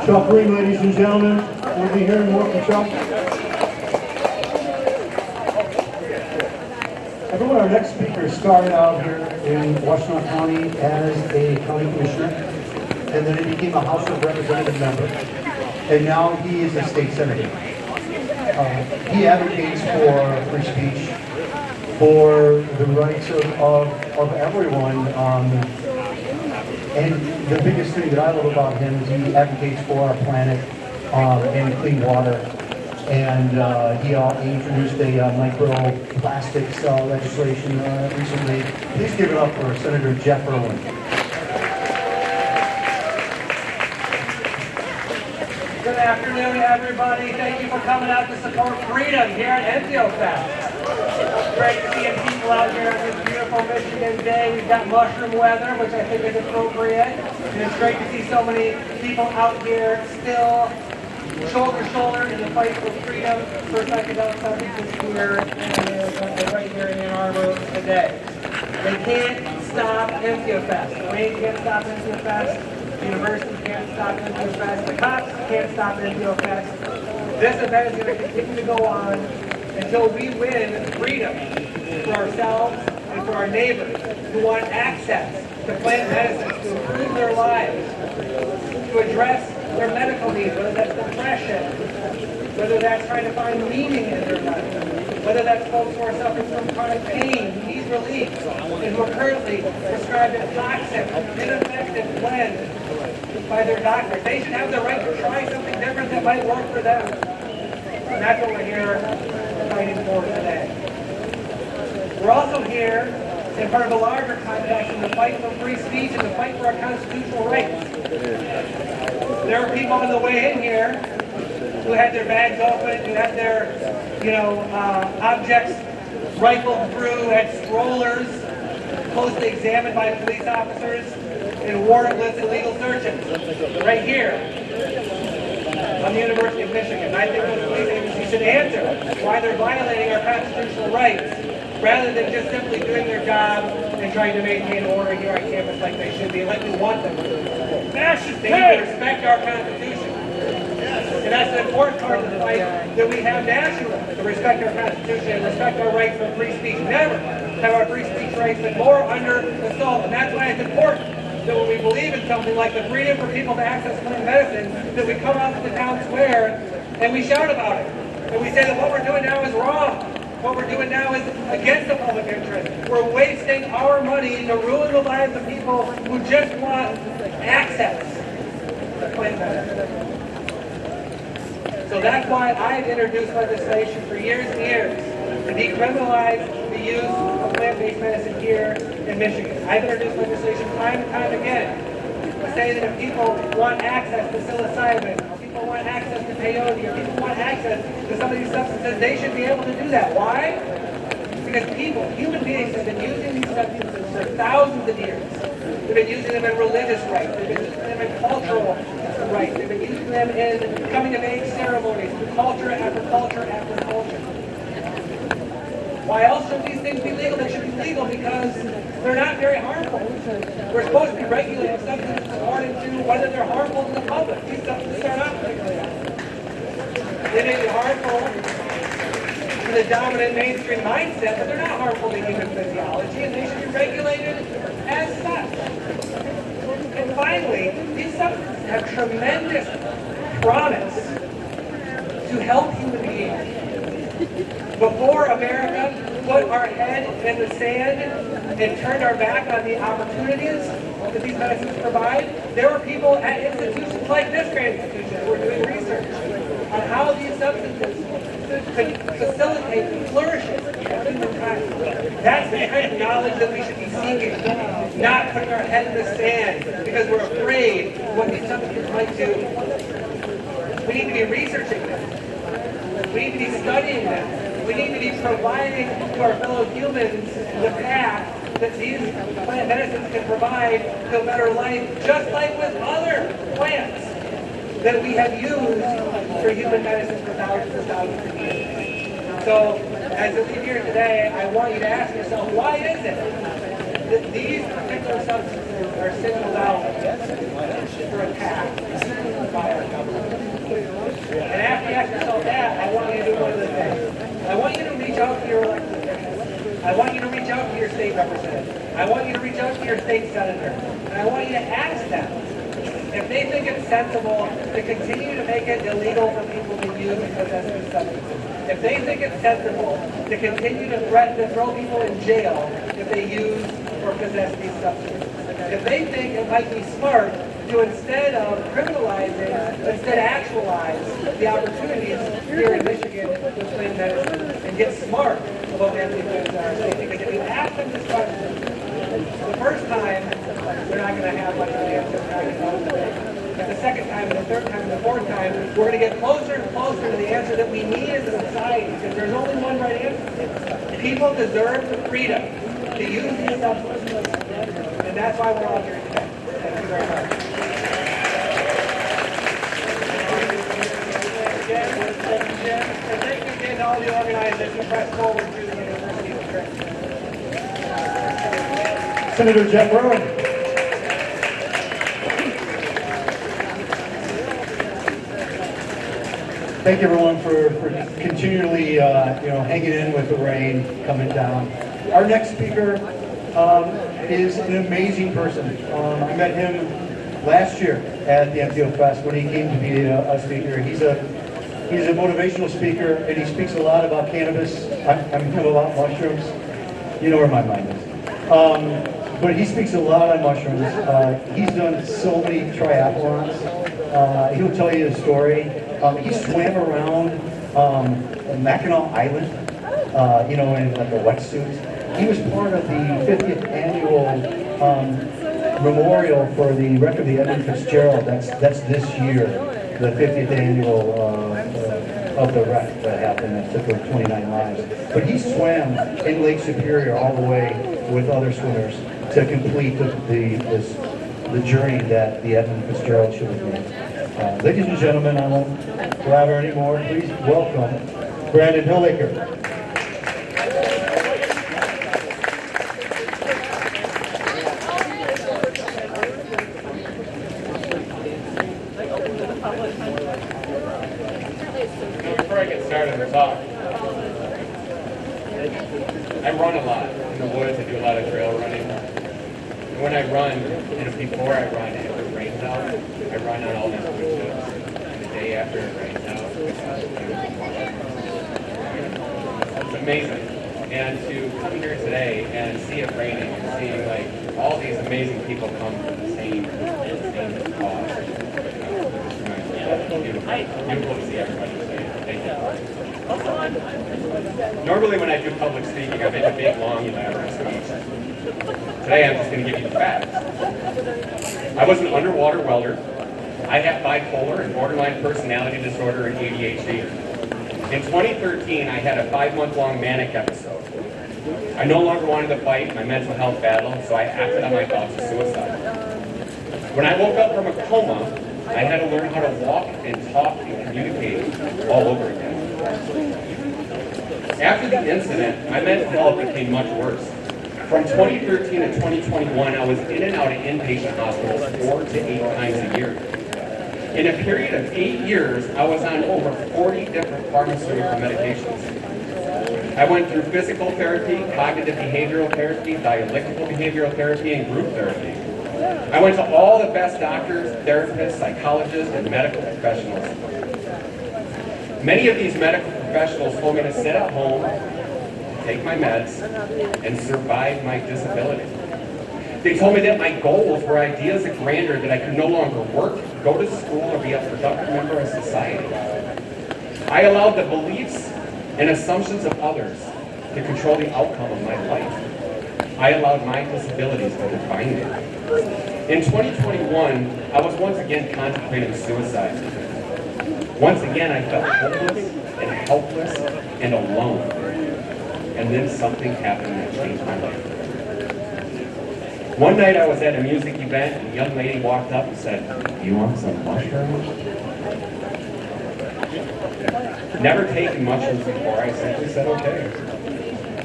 Chuck Green, ladies and gentlemen. We'll be hearing more from Chuck. Everyone, our next speaker started out here in Washtenaw County as a county commissioner, and then he became a House of Representative member, and now he is a state senator. He advocates for free speech, for the rights of everyone. And the biggest thing that I love about him is he advocates for our planet and clean water. And he introduced a microplastics legislation recently. Please give it up for Senator Jeff Irwin. Good afternoon, everybody. Thank you for coming out to support freedom here at Entheofest. Great to see people out here on this beautiful Michigan day. We've got mushroom weather, which I think is appropriate. And it's great to see so many people out here still shoulder to shoulder in the fight for freedom for psychedelic substances here and right here in Ann Arbor today. They can't stop Entheofest. The rain can't stop Entheofest. The university can't stop Entheofest. The cops can't stop Entheofest. This event is going to continue to go on until we win freedom for ourselves and for our neighbors who want access to plant medicines to improve their lives, to address their medical needs, whether that's depression, whether that's trying to find meaning in their life, whether that's folks who are suffering from chronic pain, who need relief, and who are currently prescribed a toxic, ineffective blend by their doctors. They should have the right to try something different that might work for them. And that's what we're here fighting for today. We're also here in part of a larger context in the fight for free speech and the fight for our constitutional rights. There were people on the way in here who had their bags open, who had their, objects rifled through, had strollers closely examined by police officers in warrantless illegal searches. Right here on the University of Michigan. I think those police agencies should answer why they're violating our constitutional rights rather than just simply doing their job and trying to maintain order here on campus like they should be, like we want them to. They need to respect our Constitution. And that's an important part of the fight that we have nationally, to respect our Constitution and respect our rights for free speech. Never have our free speech rights been more under assault. And that's why it's important that when we believe in something like the freedom for people to access plant medicine, that we come out to the town square and we shout about it. And we say that what we're doing now is wrong. What we're doing now is against the public interest. We're wasting our money to ruin the lives of people who just want access to plant medicine. So that's why I've introduced legislation for years and years to decriminalize the use of plant-based medicine here in Michigan. I've introduced legislation time and time again to say that if people want access to psilocybin, or people want access to peyote, or people want access to some of these substances, they should be able to do that. Why? Because people, human beings, have been using these substances for thousands of years. They've been using them in religious rites. They've been using them in cultural rites. They've been using them in coming-of-age ceremonies, culture after culture after culture. Why else should these things be legal? They should be legal because they're not very harmful. We're supposed to be regulating substances according to whether they're harmful to the public. These substances are not regulated. They may be harmful to the dominant mainstream mindset, but they're not harmful to human physiology, and they should be regulated as such. And finally, these substances have tremendous promise to help human beings. Before America put our head in the sand and turned our back on the opportunities that these medicines provide, there were people at institutions like this great institution who were doing research on how these substances could facilitate the flourishing of humankind. That's the kind of knowledge that we should be seeking, not putting our head in the sand because we're afraid of what these substances might do. We need to be researching them. We need to be studying them. We need to be providing to our fellow humans the path that these plant medicines can provide to a better life, just like with other plants that we have used for human medicine for thousands and thousands of years. So, as we leave here today, I want you to ask yourself, why is it that these particular substances are singled out for attack by our government? And after you ask yourself that, I want you to do one of the things. I want you to reach out to your elected officials. I want you to reach out to your state representative. I want you to reach out to your state senator. And I want you to ask them if they think it's sensible to continue to make it illegal for people to use and possess these substances. If they think it's sensible to continue to threaten to throw people in jail if they use or possess these substances. if they think it might be smart to instead of criminalizing, instead actualize the opportunities here in Michigan with plant medicine and get smart about anti-venom are. Because if you ask them this question, the first time, they're not going to have much of an answer. They're not going to know today. But the second time, and the third time, and the fourth time, we're going to get closer and closer to the answer that we need as a society, because there's only one right answer. People deserve the freedom to use these substances, and that's why we're all here today. Thank you very much. And thank you again to all the organizers who pressed forward through the University of Trenton. Senator Jeff Rowan. Thank you, everyone, for continually, hanging in with the rain coming down. Our next speaker is an amazing person. I met him last year at the Entheofest when he came to be a speaker. He's a motivational speaker, and he speaks a lot about cannabis. I'm about mushrooms. You know where my mind is. But he speaks a lot on mushrooms. He's done so many triathlons. He'll tell you the story. He swam around Mackinac Island, in like a wetsuit. He was part of the 50th annual memorial for the wreck of the Edmund Fitzgerald. That's this year, the 50th annual of the wreck that happened that took like 29 lives. But he swam in Lake Superior all the way with other swimmers to complete the journey that the Edmund Fitzgerald should have made. Ladies and gentlemen, I won't blabber anymore. Please welcome Brandon Hillaker. Before I get started with talk, I run a lot in the woods. I do a lot of trail running. And when I run, and before I run, if it rains out, I run on all these wood chips. And the day after it rains out, it's amazing. And to come here today and see it raining and seeing like all these amazing people come for the same cause. Beautiful to see everybody today. Thank you. Normally when I do public speaking, I make a big, long, elaborate speech. Today I'm just going to give you the facts. I was an underwater welder. I have bipolar and borderline personality disorder and ADHD. In 2013, I had a 5-month-long manic episode. I no longer wanted to fight my mental health battle, so I acted on my thoughts of suicide. When I woke up from a coma, I had to learn how to walk and talk and communicate all over again. After the incident, my mental health became much worse. From 2013 to 2021, I was in and out of inpatient hospitals 4 to 8 times a year. In a period of 8 years, I was on over 40 different pharmaceutical medications. I went through physical therapy, cognitive behavioral therapy, dialectical behavioral therapy, and group therapy. I went to all the best doctors, therapists, psychologists, and medical professionals. Many of these medical professionals told me to sit at home, take my meds, and survive my disability. They told me that my goals were ideas of grandeur, that I could no longer work, go to school, or be a productive member of society. I allowed the beliefs and assumptions of others to control the outcome of my life. I allowed my disabilities to define me. In 2021, I was once again contemplating suicide. Once again, I felt hopeless and helpless and alone. And then something happened that changed my life. One night I was at a music event and a young lady walked up and said, "Do you want some mushrooms?" Never taken mushrooms before, I simply said okay.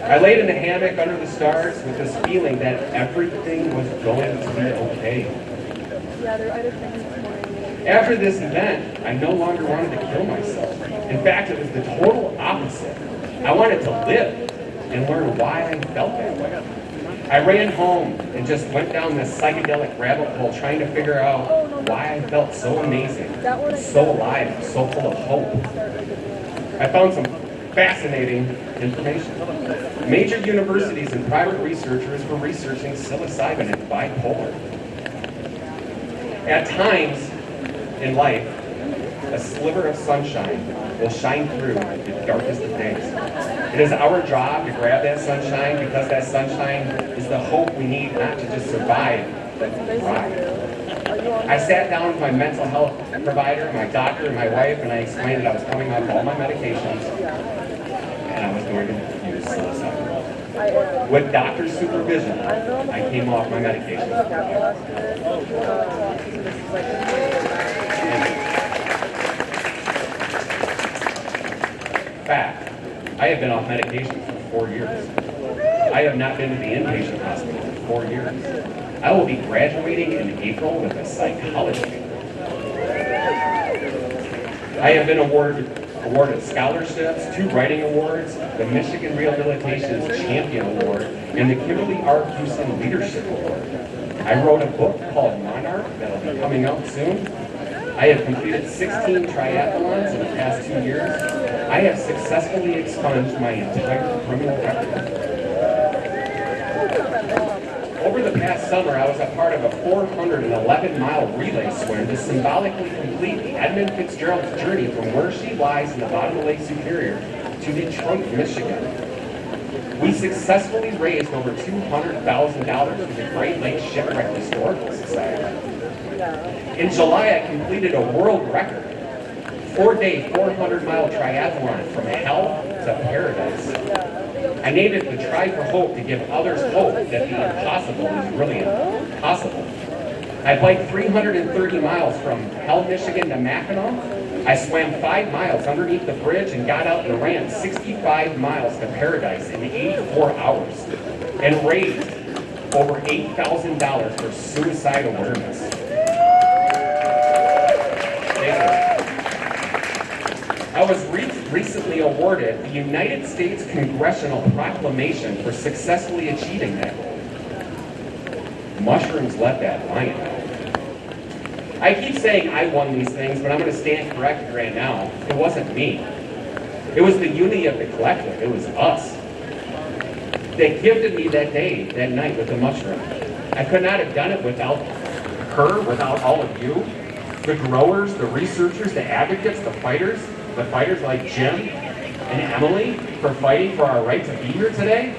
I laid in a hammock under the stars with this feeling that everything was going to be okay. After this event, I no longer wanted to kill myself. In fact, it was the total opposite. I wanted to live and learn why I felt that way. I ran home and just went down this psychedelic rabbit hole trying to figure out why I felt so amazing, so alive, so full of hope. I found some fascinating information. Major universities and private researchers were researching psilocybin and bipolar. At times in life, a sliver of sunshine will shine through the darkest of days. It is our job to grab that sunshine because that sunshine is the hope we need not to just survive, but to thrive. I sat down with my mental health provider, my doctor, and my wife, and I explained that I was coming off all my medications and I was going to use psilocybin. With doctor's supervision, I came off my medications. Fact, I have been off medication for 4 years. I have not been to the inpatient hospital for 4 years. I will be graduating in April with a psychology degree. I have been awarded scholarships, 2 writing awards, the Michigan Rehabilitation Champion Award, and the Kimberly R. Houston Leadership Award. I wrote a book called Monarch that'll be coming out soon. I have completed 16 triathlons in the past 2 years. I have successfully expunged my entire criminal record. Over the past summer, I was a part of a 411-mile relay swim to symbolically complete the Edmund Fitzgerald's journey from where she lies in the bottom of Lake Superior to Detroit, Michigan. We successfully raised over $200,000 for the Great Lakes Shipwreck Historical Society. In July, I completed a world record, 4-day, 400-mile triathlon from hell to paradise. I named it the Try for Hope to give others hope that the impossible is really possible. I biked 330 miles from Hell, Michigan to Mackinac. I swam 5 miles underneath the bridge and got out and ran 65 miles to paradise in 84 hours and raised over $8,000 for suicide awareness. I was recently awarded the United States Congressional Proclamation for successfully achieving that goal. Mushrooms let that lion out. I keep saying I won these things, but I'm going to stand corrected right now. It wasn't me. It was the unity of the collective. It was us. They gifted me that day, that night with the mushroom. I could not have done it without her, without all of you. The growers, the researchers, the advocates, the fighters like Jim and Emily for fighting for our right to be here today.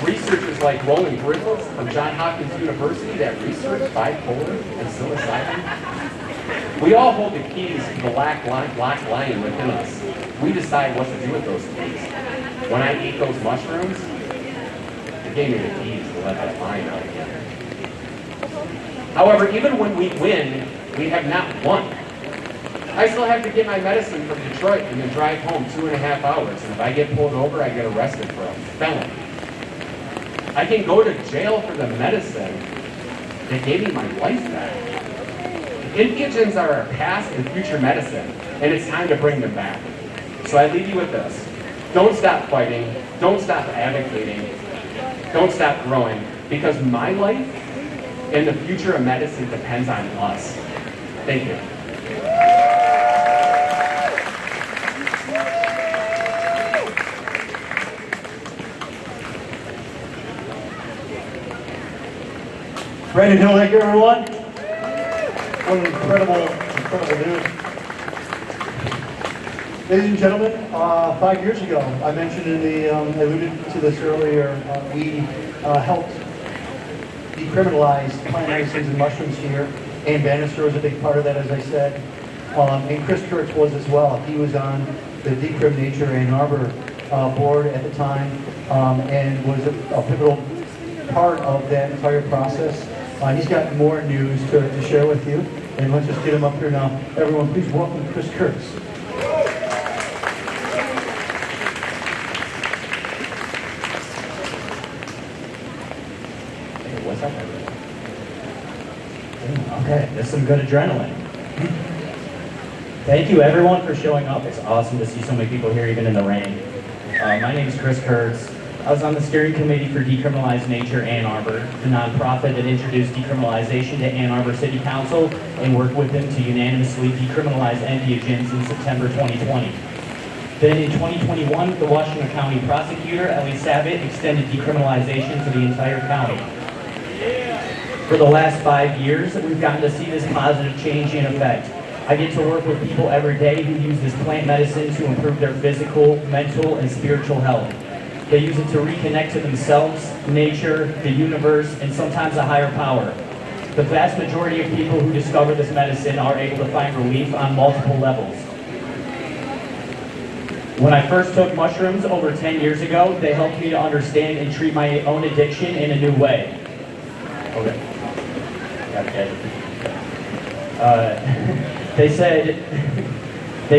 Researchers like Roland Griffiths from Johns Hopkins University that research bipolar and psilocybin. We all hold the keys to the black lion within us. We decide what to do with those keys. When I ate those mushrooms, it gave me the keys to let that lion out again. However, even when we win, we have not won. I still have to get my medicine from Detroit and then drive home 2.5 hours. And if I get pulled over, I get arrested for a felony. I can go to jail for the medicine that gave me my life back. Entheogens are our past and future medicine, and it's time to bring them back. So I leave you with this. Don't stop fighting. Don't stop advocating. Don't stop growing, because my life and the future of medicine depends on us. Thank you. Brandon Hill, thank you, everyone. What incredible news. Ladies and gentlemen, 5 years ago, I mentioned in the, I alluded to this earlier, we helped decriminalize plant medicines and mushrooms here. Ann Bannister was a big part of that, as I said. And Chris Kurtz was as well. He was on the Decrim Nature Ann Arbor board at the time and was a pivotal part of that entire process. He's got more news to share with you. And let's just get him up here now. Everyone, please welcome Chris Kurtz. What's up? Okay, there's some good adrenaline. Thank you everyone for showing up. It's awesome to see so many people here even in the rain. My name is Chris Kurtz. I was on the steering committee for Decriminalize Nature Ann Arbor, the nonprofit that introduced decriminalization to Ann Arbor City Council and worked with them to unanimously decriminalize entheogens in September 2020. Then in 2021, the Washington County prosecutor, Ellie Savitt, extended decriminalization to the entire county. For the last 5 years, we've gotten to see this positive change in effect. I get to work with people every day who use this plant medicine to improve their physical, mental, and spiritual health. They use it to reconnect to themselves, nature, the universe, and sometimes a higher power. The vast majority of people who discover this medicine are able to find relief on multiple levels. When I first took mushrooms over 10 years ago, they helped me to understand and treat my own addiction in a new way. Okay. They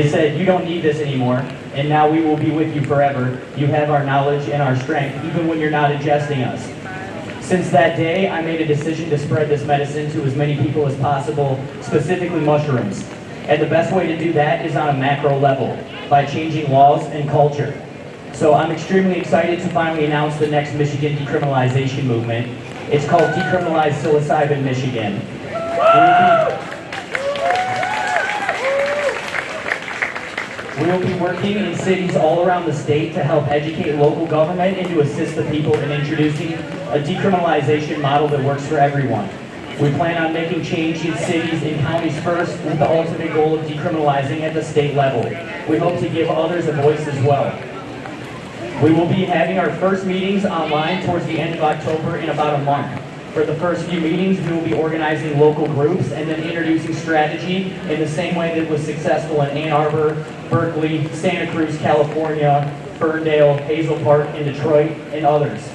said, you don't need this anymore, and now we will be with you forever. You have our knowledge and our strength, even when you're not ingesting us. Since that day, I made a decision to spread this medicine to as many people as possible, specifically mushrooms. And the best way to do that is on a macro level, by changing laws and culture. So I'm extremely excited to finally announce the next Michigan decriminalization movement. It's called Decriminalize Psilocybin Michigan. We'll be working in cities all around the state to help educate local government and to assist the people in introducing a decriminalization model that works for everyone. We plan on making change in cities and counties first with the ultimate goal of decriminalizing at the state level. We hope to give others a voice as well. We will be having our first meetings online towards the end of October in about a month. For the first few meetings, we will be organizing local groups and then introducing strategy in the same way that was successful in Ann Arbor, Berkeley, Santa Cruz, California, Ferndale, Hazel Park, and Detroit, and others.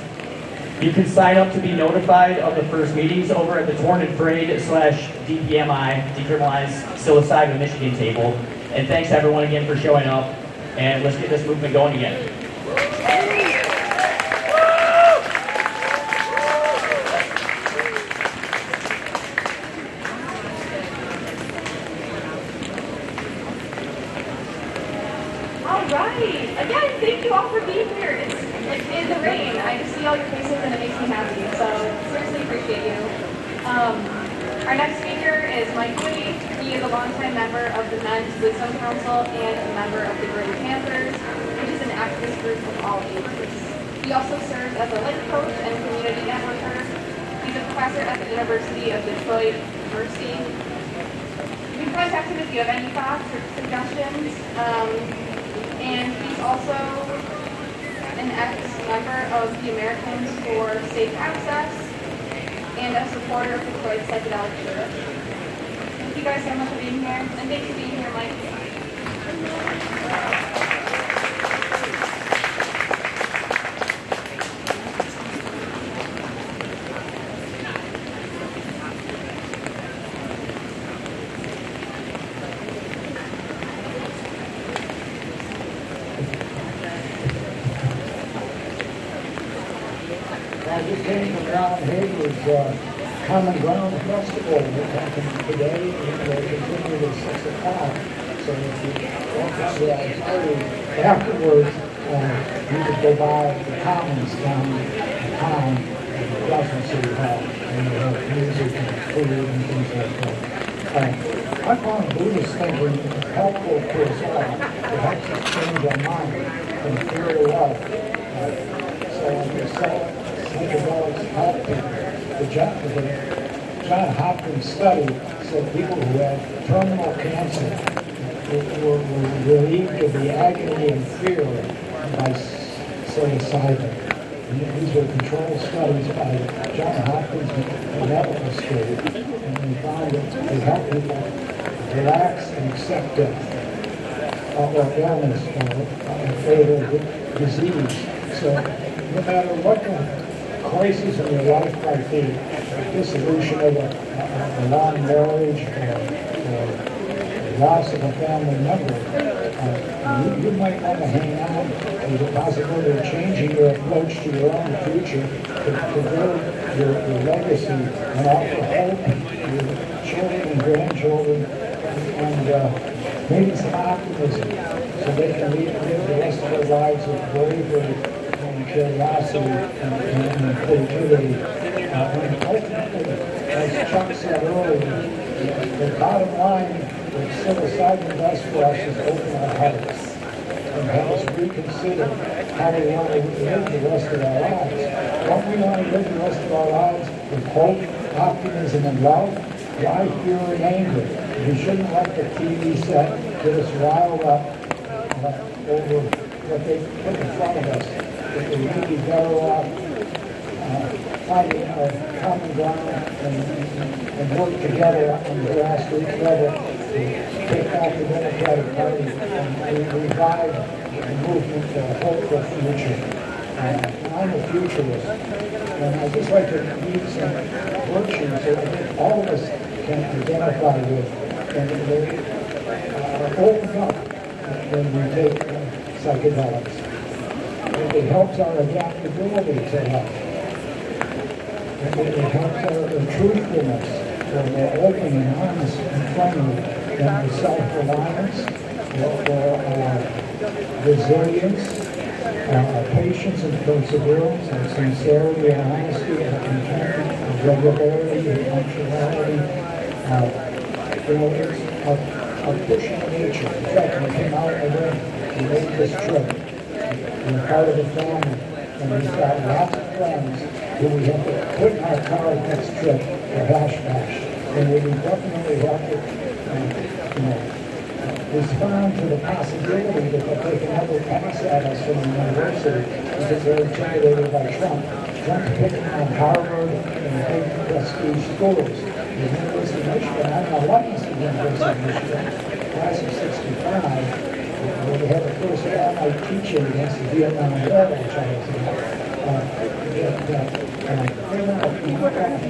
You can sign up to be notified of the first meetings over at the Torn and Frayed /DPMI, Decriminalize Psilocybin Michigan table. And thanks everyone again for showing up. And let's get this movement going again. All right. Again, thank you all for being here. It's like in the rain. I just see all your faces and it makes me happy. So seriously appreciate you. Our next speaker is Mike Woody. He is a longtime member of the Men's Wisdom Council and a member of the Green Panthers, which is an activist group of all ages. He also serves as a life coach and community networker. He's a professor at the University of Detroit University. You can contact him if you have any thoughts or suggestions. And he's also an ex-member of the Americans for Safe Access and a supporter of Detroit Psychedelic Church. Thank you guys so much for being here, and thanks for being here, Mike. I just came from Round Hager's Common Ground Festival that happened today, and they continued at 6 o'clock. So if you want to see our party afterwards, you could go by the Commons down in town and Johnson City Hall, and they have music and food and things like that. I found Buddhist thinking helpful to us all. It helps us change our mind from fear to love. So I'm just saying, psychedelics help the John Hopkins study said people who had terminal cancer were relieved of the agony and fear by psilocybin. And these were controlled studies by John Hopkins Medical School, and they found that they help people relax and accept death or illness or fatal disease. So no matter what the crisis in your life might be, dissolution of a long marriage or loss of a family member, you might want to hang on to the possibility of changing your approach to your own future to build your legacy and offer hope to your children and grandchildren and maybe some optimism so they can live the rest of their lives with bravery and curiosity and creativity. And ultimately, as Chuck said earlier, the bottom line that psilocybin does for us is open our hearts and reconsider how we want to live the rest of our lives. Don't we want to live the rest of our lives with hope, optimism, and love? Why fear and anger? We shouldn't let the TV set get us riled up over what they put in front of us. That we may be better off finding a common ground and work together on the grassroots level to take back the Democratic Party and revive the movement for a hopeful future. I'm a futurist, and I'd just like to read some virtues that I think all of us can identify with, and they open up when we take psychedelics. It helps our adaptability to life. It helps our truthfulness, when we're open and honest and friendly, and the self-reliance, resilience, patience and perseverance, and sincerity and honesty, and contentment, and regularity and punctuality. It's a push in nature. In fact, when we came out, we made this trip. We're part of a family, and we've got lots of friends who we have to put in our car next trip for Hash Bash. And we definitely have to, respond to the possibility that they can never pass at us from the university because they're intimidated by Trump. Trump's picking on Harvard and big prestige schools. The University of Michigan, I'm an alumnus of the University of Michigan, class of 65, where we had the first allied teaching against the Vietnam War, which I was in.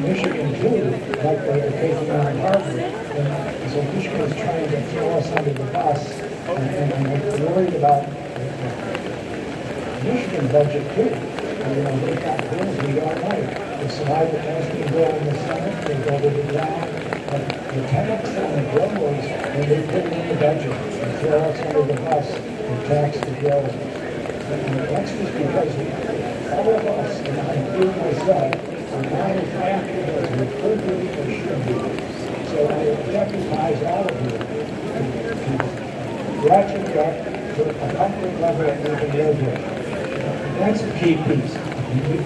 Michigan too, like they were taking on Harvard. And so Michigan is trying to throw us under the bus, and we're worried about the Michigan budget too. They've got bills we don't like. The survival testing bill in the Senate, they go to the ground. But the tax on the railways, when they put it in the budget and throw us under the bus and tax the bill. And that's just because all of us, and I include myself, are not as active as we could be or should be. So I deputize all of you to ratchet up to a comfort level that we can live with. That's the key piece.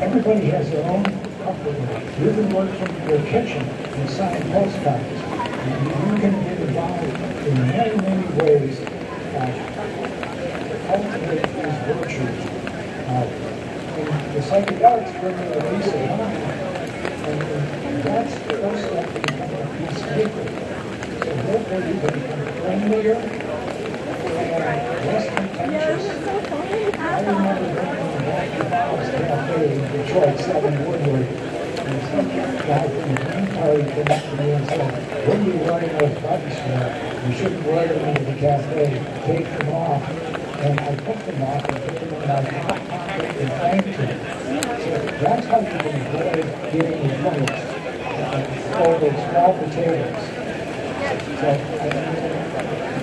Everybody has their own comfort level. You can work from your kitchen and sign postcards. You can get involved in many, many ways to cultivate these virtues. The psychedelics bring me a peace of mind. And that's the first step to becoming a peacemaker. So therefore you can become friendlier and less contentious. I remember going to the Black Bob's Cafe in Detroit, 7 Woodward, and some guy from the Green Party came up to me and said, "What are you wearing those buttons for? You shouldn't wear them into the cafe. Take them off." And I took them off and put them in my hot pocket and thanked him. So that's how you can avoid getting your money over small potatoes. So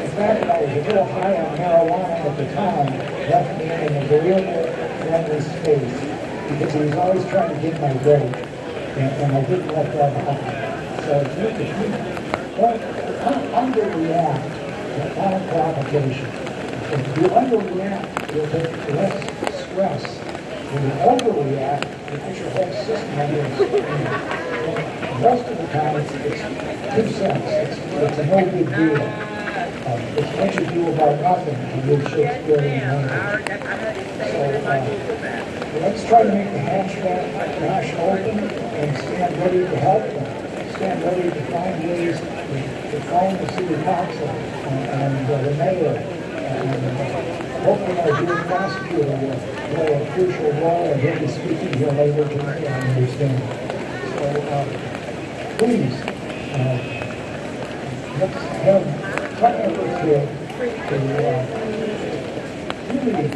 the fact that I was a little high on marijuana at the time left me in a agreeable, friendly space because he was always trying to get my weight, and I didn't let that happen. So if you underreact to chronic provocation. If you underreact, you'll take less stress. When you overreact, you put your whole system under strain. Most of the time, it's 2 cents. It's a no big deal. It's much ado about nothing to use Shakespearean language. So let's try to make the hash open and stand ready to help them. Stand ready to find ways to phone the city council and the mayor. And hopefully our dear prosecutor will play a crucial role, and he'll be speaking here later today, I understand. So please, let's have some efforts here to really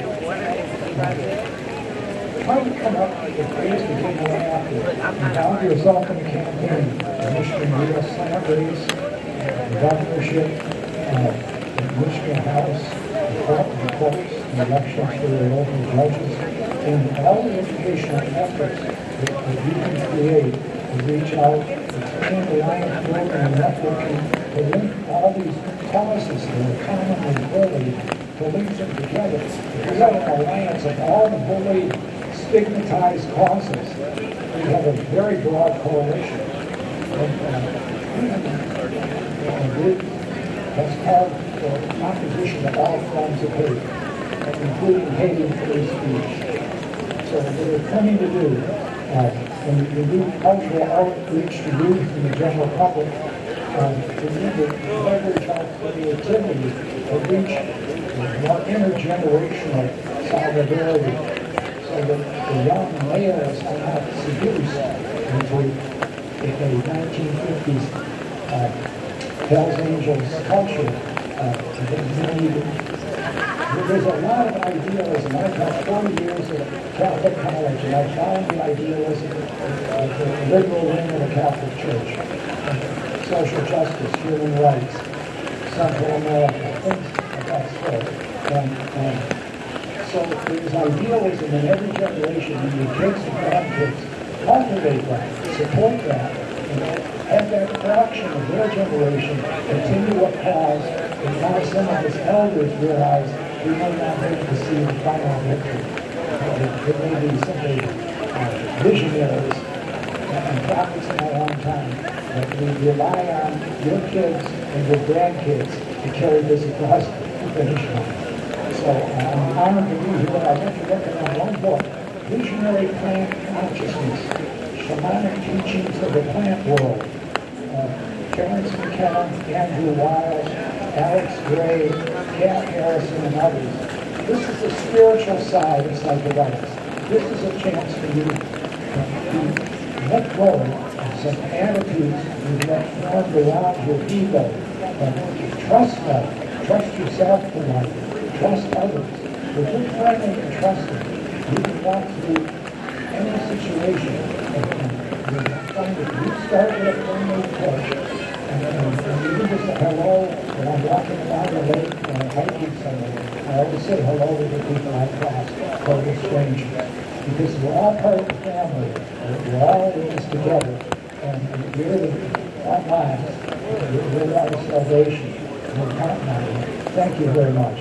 try to come up with ways to get more active. Involve yourself in a campaign, the Michigan U.S. Senate race, the governorship, the Michigan House, the courts, the elections for the local judges, and all the educational efforts that you can create to reach out, expand the line of work and networking, to link all these causes that are commonly bullied to link them together, to create an alliance of all the bullied, stigmatized causes. We have a very broad coalition. And it has called for opposition of all forms of hate, including hating free speech. So we're coming to do, when we do cultural outreach to youth and the general public, we need to leverage our creativity to reach more intergenerational solidarity so that the young males are not seduced into a 1950s Hells Angels culture. There's a lot of idealism. I've had 40 years at Catholic college, and I found the idealism of the liberal wing of the Catholic Church. Social justice, human rights, Central America, things of that sort. And so there's idealism in every generation, and your kids and grandkids cultivate that, support that, and have that fraction of their generation continue a cause, and now some of us elders realize we may not live to see the final victory. It may be simply visionaries and prophets in our own time. But we rely on your kids and your grandkids to carry this across the finish line. So I'm honored to be here. I want to recommend one book, Visionary Plant Consciousness, Shamanic Teachings of the Plant World. Terrence McKenna, Andrew Wiles, Alex Gray, Kat Harrison, and others. This is the spiritual side of psychedelics. This is a chance for you to let go of some attitudes you've let formed around your ego. Trust life, trust yourself to life, trust others. If you're friendly and trusting, you can walk through any situation and find that you start with a friendly approach. And even just a hello, when I'm walking around the lake and I'm hiking somewhere, I always say hello to the people I cross, total strangers. Because we're all part of the family, we're all in this together, and we're the front lines, we're our salvation, we're counting on you. Thank you very much.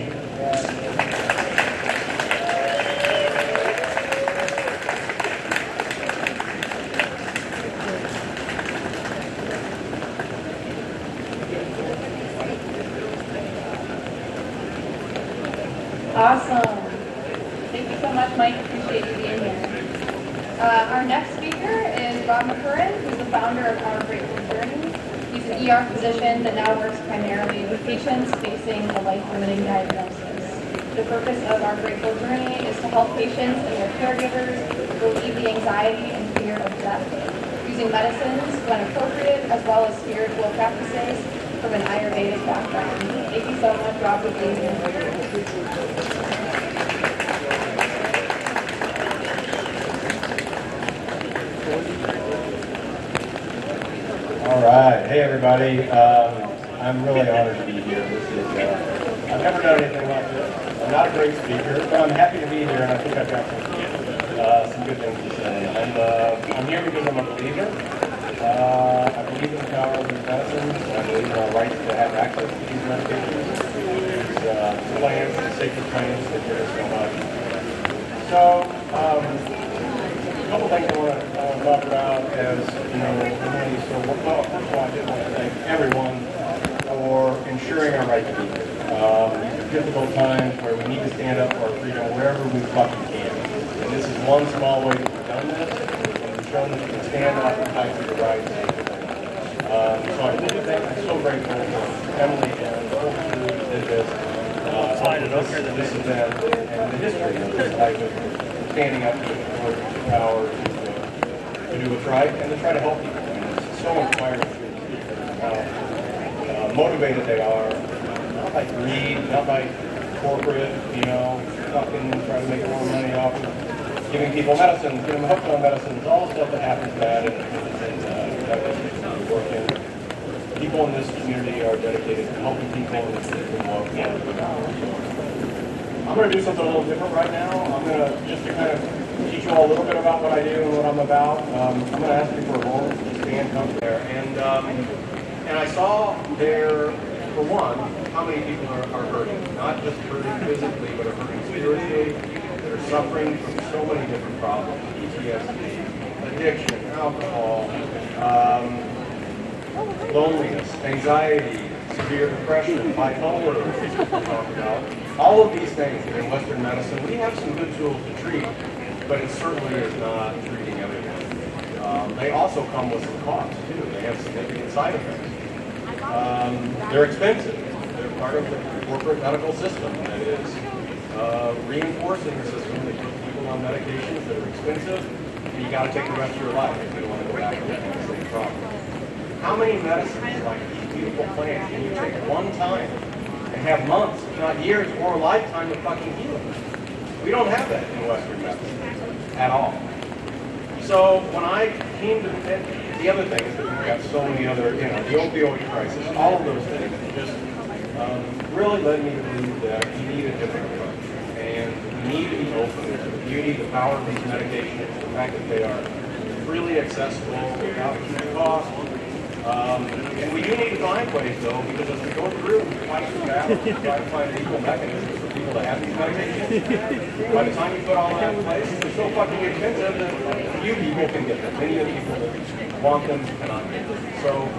Awesome. Thank you so much, Mike. Appreciate you being here. Our next speaker is Rob McCurran, who's the founder of Our Grateful Journey. He's an ER physician that now works primarily with patients facing a life-limiting diagnosis. The purpose of Our Grateful Journey is to help patients and their caregivers relieve the anxiety and fear of death, using medicines when appropriate, as well as spiritual practices from an Ayurvedic background. Thank you so much, Rob, for being here. All right. Hey, everybody. I'm really honored to be here. This is, I've never done anything like this. I'm not a great speaker, but I'm happy to be here, and I think I've got some good things to say. I'm here because I'm a believer. I believe in the power of these medicines. I believe in our right to have access to these medications. These plants, these sacred plants that give us so much. So, a couple things I want to talk about as, you know, well, first of all, I did want to thank everyone for ensuring our right to be here. These are difficult times where we need to stand up for our freedom wherever we fucking can. And this is one small way that we've done this, and we've shown that we can stand up and fight for the rights. So I'm so grateful for Emily and the whole crew that did this. This event and the history of this type of standing up to the power to do what's right and to try to help people. I mean, it's so inspiring to see how motivated they are, not by greed, not by corporate, you know, fucking trying to make more money off of giving people medicines, giving them hooked on medicines, all the stuff that happens bad and that doesn't work in. People in this community are dedicated to helping people and to love people. I'm going to do something a little different right now. I'm going to, just to kind of teach you all a little bit about what I do and what I'm about, I'm going to ask you for a moment to stand up there. And I saw there, for one, how many people are hurting. Not just hurting physically, but are hurting spiritually. That are suffering from so many different problems. PTSD, addiction, alcohol, loneliness, anxiety, severe depression, bipolar, as we talked about. All of these things in Western medicine, we have some good tools to treat, but it certainly is not treating everyone. They also come with some costs, too. They have significant side effects. They're expensive. They're part of the corporate medical system that is reinforcing the system that puts people on medications that are expensive, and you got to take the rest of your life if you don't want to go back and have the same problem. How many medicines like these beautiful plants can you take one time and have months, if not years, or a lifetime of fucking healing? We don't have that in Western medicine at all. So when I came to the other thing is that we've got so many other, the opioid crisis, all of those things just really led me to believe that we need a different approach. And we need to be open to the beauty, the power of these medications, the fact that they are really accessible without a huge cost. And we do need to find ways, though, because as we go through and fight this battle, we try to find equal mechanisms for people to have these medications. By the time you put all that in place, it's so fucking expensive that few people can get them. Many of the people that want them cannot get them. So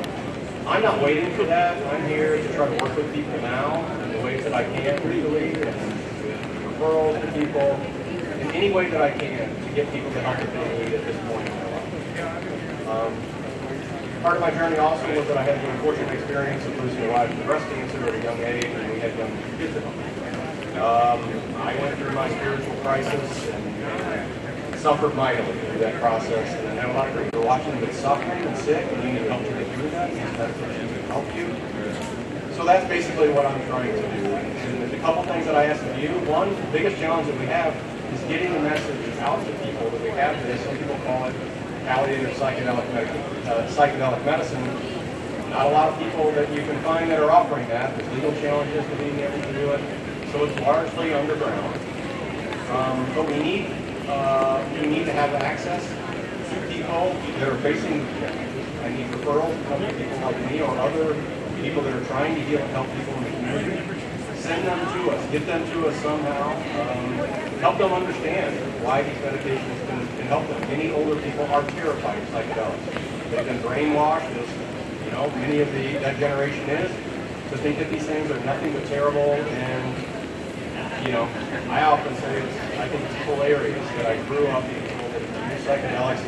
I'm not waiting for that. I'm here to try to work with people now in the ways that I can legally, and with referrals to people, in any way that I can to get people the help that they need at this point in their life. Part of my journey also was that I had the unfortunate experience of losing a wife to breast cancer at a young age, and we had young kids at home. I went through my spiritual crisis and suffered mightily through that process, and I had a lot of people watching that suffering and sick, and you need help to get through that, and that's what you can help you. So that's basically what I'm trying to do. And there's a couple things that I ask of you. One, the biggest challenge that we have is getting the message out to people that we have this. Some people call it palliative psychedelic medicine. Not a lot of people that you can find that are offering that. There's legal challenges to being able to do it. So it's largely underground. But we need to have access to people that are facing, I need referrals to come to people like me or other people that are trying to heal and help people in the community. Send them to us, get them to us somehow, help them understand why these medications can help them. Many older people are terrified of psychedelics. They've been brainwashed, as many of that generation is, to think that these things are nothing but terrible. And I often say I think it's hilarious that I grew up being told that if you use psychedelics,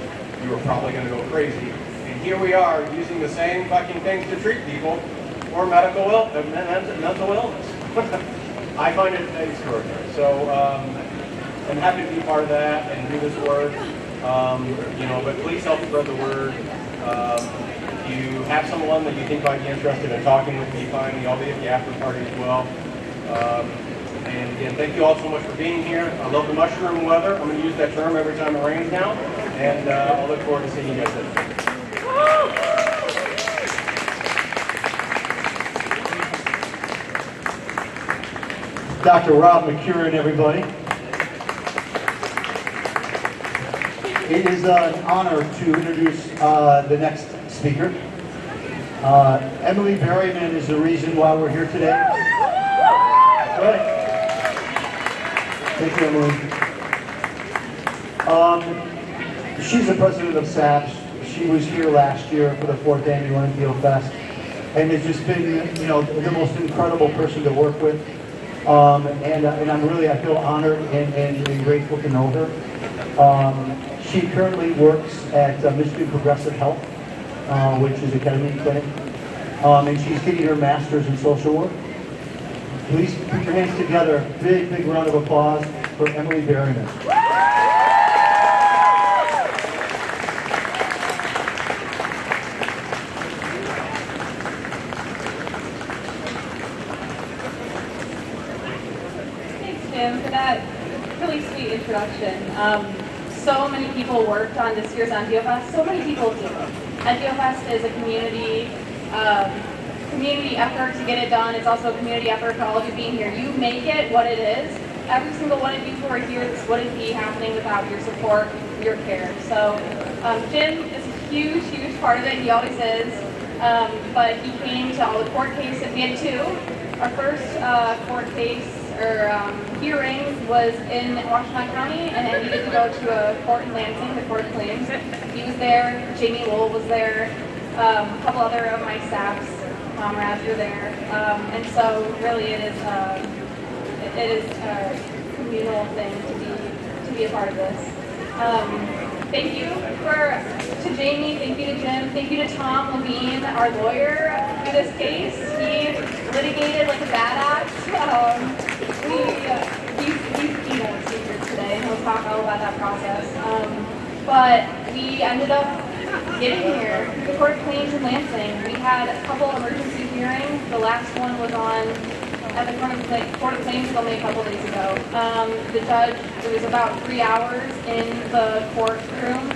you were probably going to go crazy. And here we are using the same fucking things to treat people for mental illness. I find it extraordinary. So I'm happy to be part of that and do this work. But please help spread the word. If you have someone that you think might be interested in talking with me, find me. I'll be at the after party as well. And again, thank you all so much for being here. I love the mushroom weather. I'm going to use that term every time it rains now. And I look forward to seeing you guys then. Dr. Rob McCurran, everybody. It is an honor to introduce the next speaker. Emily Berryman is the reason why we're here today. That's right. Thank you, Emily. She's the president of SAPS. She was here last year for the 4th annual Entheofest, and has just been, the most incredible person to work with. And I feel honored and grateful to know her. She currently works at Michigan Progressive Health, which is a ketamine clinic, and she's getting her master's in social work. Please put your hands together. Big, big round of applause for Emily Berryman. For that really sweet introduction. So many people worked on this year's Entheofest. So many people do. Entheofest is a community effort to get it done. It's also a community effort for all of you being here. You make it what it is. Every single one of you who are here, this wouldn't be happening without your support, your care. So Jim is a huge, huge part of it. He always is. But he came to all the court cases. We had 2. Our first court case or hearing was in Washington County, and it needed to go to a court in Lansing, the Court of Claims. He was there, Jamie Lowell was there, a couple other of my staff's comrades were there, and so really it is a communal thing to be a part of this. Thank you to Jamie, thank you to Jim, thank you to Tom Levine, our lawyer for this case. He litigated like a badass. He's here today, and he'll talk all about that process. But we ended up getting here, the Court of Claims in Lansing. We had a couple emergency hearings. The last one was at the Court of Claims only a couple days ago. The judge, it was about 3 hours in the courtroom,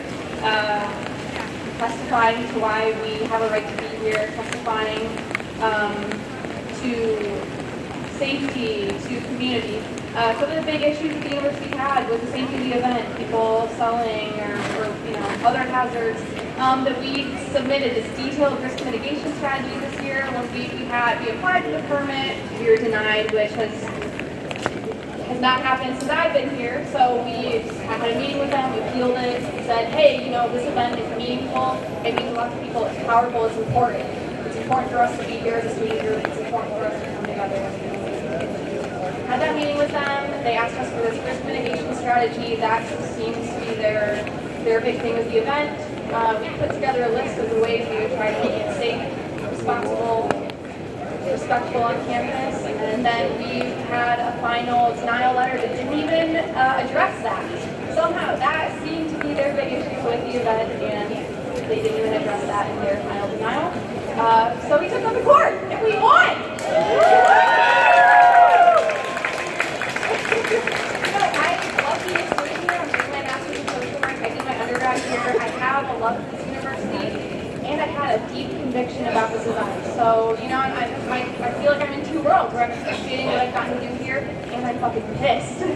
testifying to why we have a right to be here, testifying to safety, to community. Some of the big issues that the university had was the safety of the event, people selling or other hazards. That we submitted this detailed risk mitigation strategy this year. When we applied for the permit, we were denied, which has not happened since I've been here. So we had a meeting with them, we appealed it, we said, hey, this event is meaningful, it means a lot to people, it's powerful, it's important. It's important for us to be here as a student group, it's important for us to come together. Had that meeting with them, they asked us for this risk mitigation strategy. That seems to be their big thing with the event. We put together a list of the ways we would try to make it safe, responsible, respectful on campus, and then we had a final denial letter that didn't even address that. Somehow that seemed to be their big issue with the event, and they didn't even address that in their final denial. So we took them to court, and we won! I love the experience here. I'm doing my master's in social work. I did my undergrad here. I have a love for this university, and I had a deep conviction about this event. So, I feel like I'm in two worlds, where I'm appreciating what I've gotten to do here, and I'm fucking pissed. We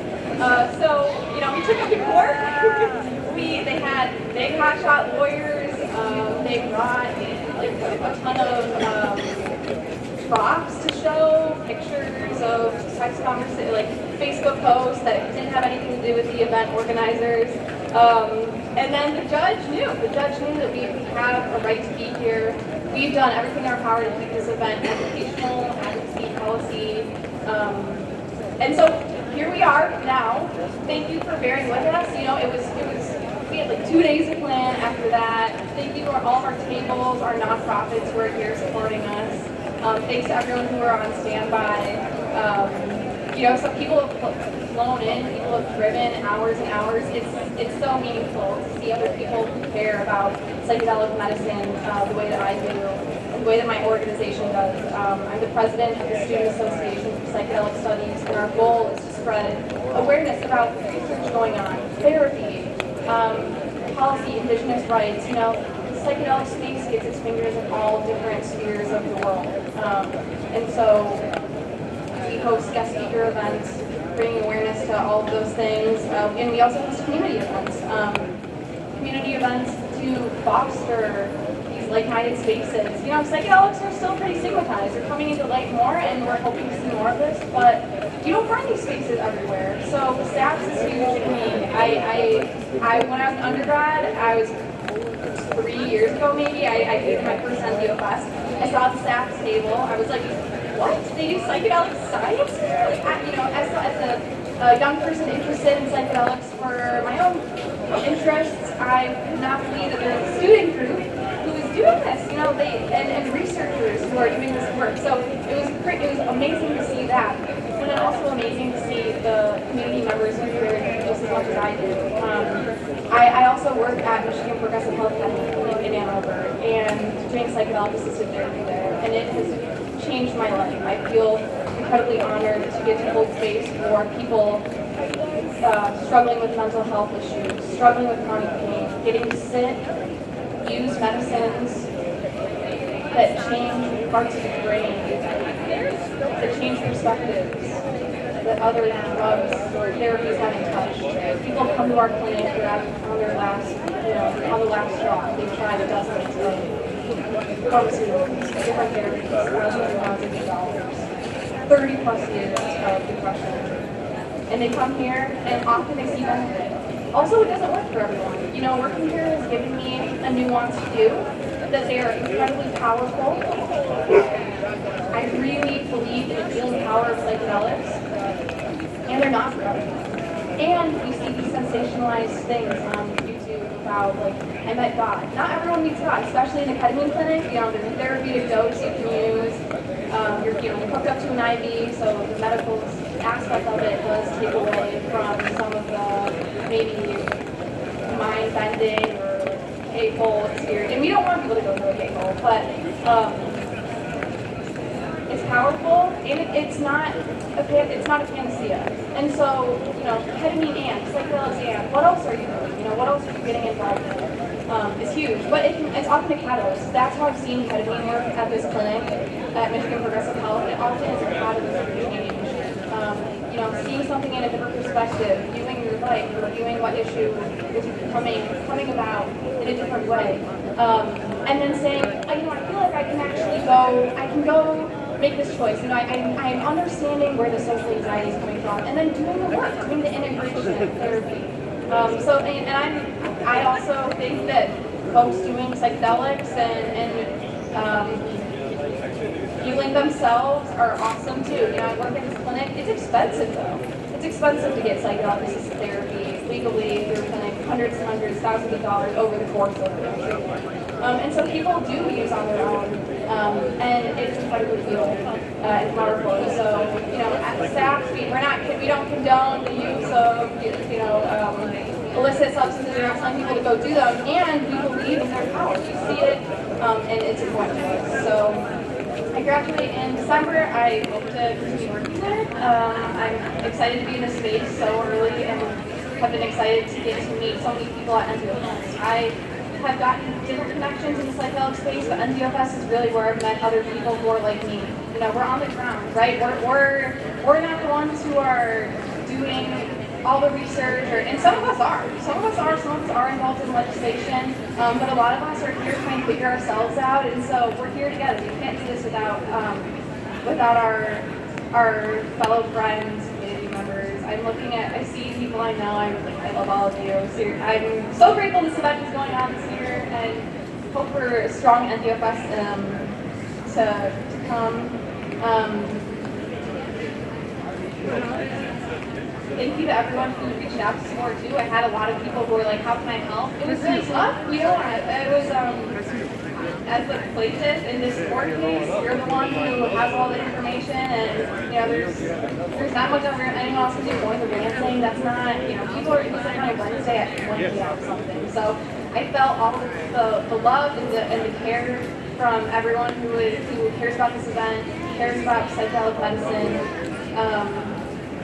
took them to court. They had big hotshot lawyers. They brought a ton of props to show, pictures of sex conversations, like Facebook posts that didn't have anything to do with the event organizers. And then the judge knew that we have a right to be here. We've done everything in our power to keep this event educational, advocacy, policy. And so here we are now. Thank you for bearing with us. We had like 2 days to plan after that. Thank you to all of our tables, our nonprofits who are here supporting us. Thanks to everyone who are on standby. Some people have flown in, people have driven hours and hours. It's so meaningful to see other people who care about psychedelic medicine the way that I do, and the way that my organization does. I'm the president of the Student Association for Psychedelic Studies, and our goal is to spread awareness about the research going on, therapy, policy, indigenous rights. The psychedelic space gets its fingers in all different spheres of the world. And so we host guest speaker events, bringing awareness to all of those things. And we also host community events. Community events to foster these like-minded spaces. Psychedelics are still pretty stigmatized. They're coming into light more, and we're hoping to see more of this, but you don't find these spaces everywhere. So SAPS is huge for me. When I was an undergrad, I was 3 years ago maybe, I came to my first Entheofest. I saw the SAPS table. I was like, what? They do psychedelic science? As a young person interested in psychedelics for my own interests, I could not believe that there's a student group who is doing this, and researchers who are doing this work. So it was amazing to see that. And then also amazing to see the community members who care just as much as I do. I also work at Michigan Progressive Health Clinic in Ann Arbor and doing psychedelic assisted therapy there, and it has changed my life. I feel incredibly honored to get to hold space for people struggling with mental health issues, struggling with chronic pain, getting to sit, use medicines that change parts of the brain, that change perspectives that other drugs or therapies haven't touched. People come to our clinic who are on their last, on the last straw. They've tried dozens of pharmaceuticals, different therapies, thousands and thousands of dollars. 30 plus years of professionalism. And they come here and often they see benefit. Also, it doesn't work for everyone. You know, working here has given me a nuanced view that they are incredibly powerful. I really believe in the healing power of psychedelics, and they're not for everyone. And we see these sensationalized things on YouTube about, like, I met God. Not everyone meets God, especially in the ketamine clinic. You know, there's a therapeutic dose you can use. You're hooked up to an IV, so the medical aspect of it does take away from some of the maybe mind bending or K-hole experience. And we don't want people to go through a K-hole, but it's powerful and it's not a panacea. And so, you know, ketamine and psychedelics and what else are you doing? You know, what else are you getting involved in? Is huge, but it's often a catalyst. That's how I've seen ketamine work at this clinic at Michigan Progressive Health. It often is a catalyst for change. You know, seeing something in a different perspective, viewing your life, or viewing what issue is coming about in a different way, and then saying, you know, I feel like I can actually go make this choice. You know, I'm understanding where the social anxiety is coming from, and then doing the work, doing the integration therapy. I also think that folks doing psychedelics and healing themselves are awesome too. You know, I work in this clinic. It's expensive though. It's expensive to get psychedelic assisted therapy legally through a clinic, hundreds and hundreds, thousands of dollars over the course of the treatment. And so people do use on their own, and it's incredibly healing and powerful. And so, you know, at the staff, we don't condone the use of, you know, illicit substances. We're not telling people to go do them, and we believe in their power. We see it, and it's important to us. So I graduate in December. I hope to continue working there. I'm excited to be in this space so early, and have been excited to get to meet so many people at Entheofest. I have gotten different connections in the psychedelic space, but Entheofest is really where I've met other people who are like me. You know, we're on the ground, right? We're not the ones who are doing all the research, and some of us are involved in legislation, but a lot of us are here trying to figure ourselves out, and so we're here together. We can't do this without our fellow friends, community members. I see people I know. I love all of you. So I'm so grateful this event is going on this year, and hope for a strong Entheofest to come. Thank you to everyone who reached out to support too. I had a lot of people who were like, how can I help? It was really tough. You know, it was, as the plaintiff in this court case, you're the one who has all the information, and, you know, there's not much anyone else can do. Going to ranting, that's not, you know, people are sitting on a Wednesday at 1 p.m. or something. So I felt all the love and the care from everyone who cares about this event, cares about psychedelic medicine,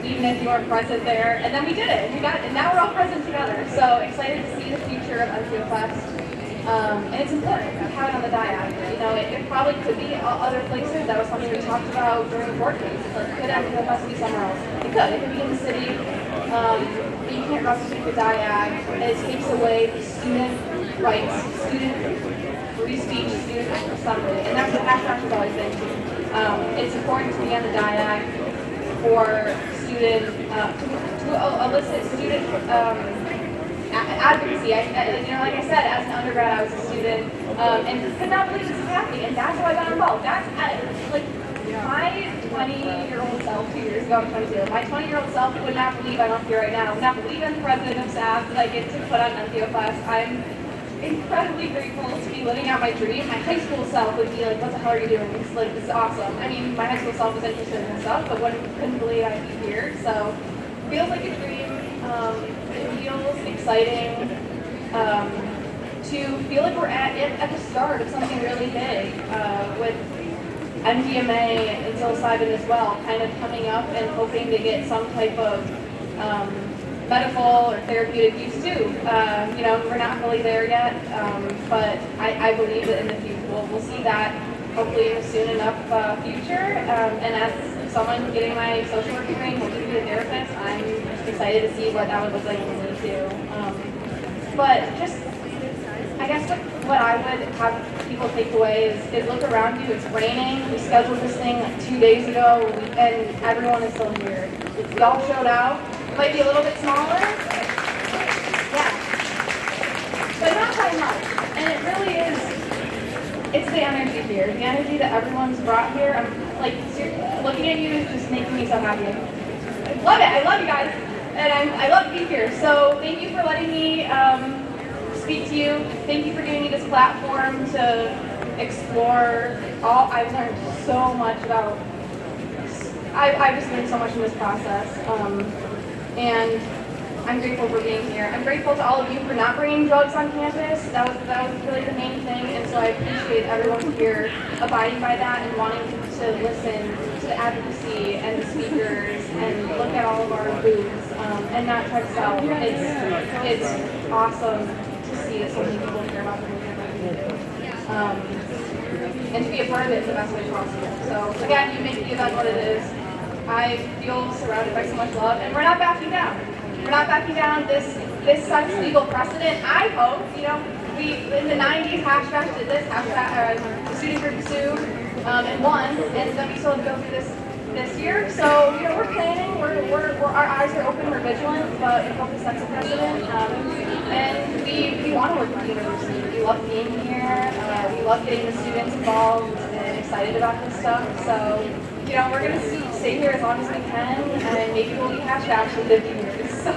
even if you weren't present there. And then we did it, and now we're all present together. So excited to see the future of Entheofest. And it's important to have it on the diag. You know, it probably could be other places. That was something we talked about during the court case. Like, could Entheofest be somewhere else? It could. It could be in the city. But you can't replicate the diag. It takes away student rights, student free speech, student assembly. And that's what Ashcraft has always been. It's important to be on the diag for student, to elicit student advocacy. You know, like I said, as an undergrad, I was a student, and could not believe this was happening, and that's how I got involved. That's like my 20-year-old self 2 years ago. I'm 22. My 20-year-old self would not believe I'm up here right now. Would not believe I'm the president of staff that I get to put on Entheofest. I'm incredibly grateful to be living out my dream. My high school self would be like, what the hell are you doing? It's like, this is awesome. I mean, my high school self was interested in this stuff, but couldn't believe I'd be here. So it feels like a dream. It feels exciting to feel like we're at the start of something really big with MDMA and psilocybin as well, kind of coming up and hoping to get some type of medical or therapeutic use too. You know, we're not really there yet, but I believe that in the future we'll see that hopefully in a soon enough future. And as someone getting my social work degree and hoping to be a therapist, I'm excited to see what that would look like in me too. But just, I I guess what I would have people take away is look around you. It's raining. We scheduled this thing like 2 days ago, and everyone is still here. Y'all showed out. It might be a little bit smaller. Yeah. But not by much. And it really is, it's the energy here. The energy that everyone's brought here. I'm like, looking at you is just making me so happy. I love it. I love you guys. And I love to be here. So thank you for letting me speak to you. Thank you for giving me this platform to explore all. I've learned so much about, I've just learned so much in this process. And I'm grateful for being here. I'm grateful to all of you for not bringing drugs on campus. That was really the main thing, and so I appreciate everyone here abiding by that and wanting to listen to the advocacy and the speakers and look at all of our booths and not try to sell. It's awesome to see that so many people care about the movement like we do. And to be a part of it in the best way possible. So again, you make the event what it is. I feel surrounded by so much love, and we're not backing down. We're not backing down. This sets legal precedent. I hope, we in the 90s hashtag did this, the student group sued and won, and then we still have to go through this year. So we're planning. We're our eyes are open. We're vigilant, but we hope this sets a precedent. And we want to work with the university. We love being here. We love getting the students involved and excited about this stuff. So we're going to stay here as long as we can, and maybe we'll be hashtag for 50 years. So,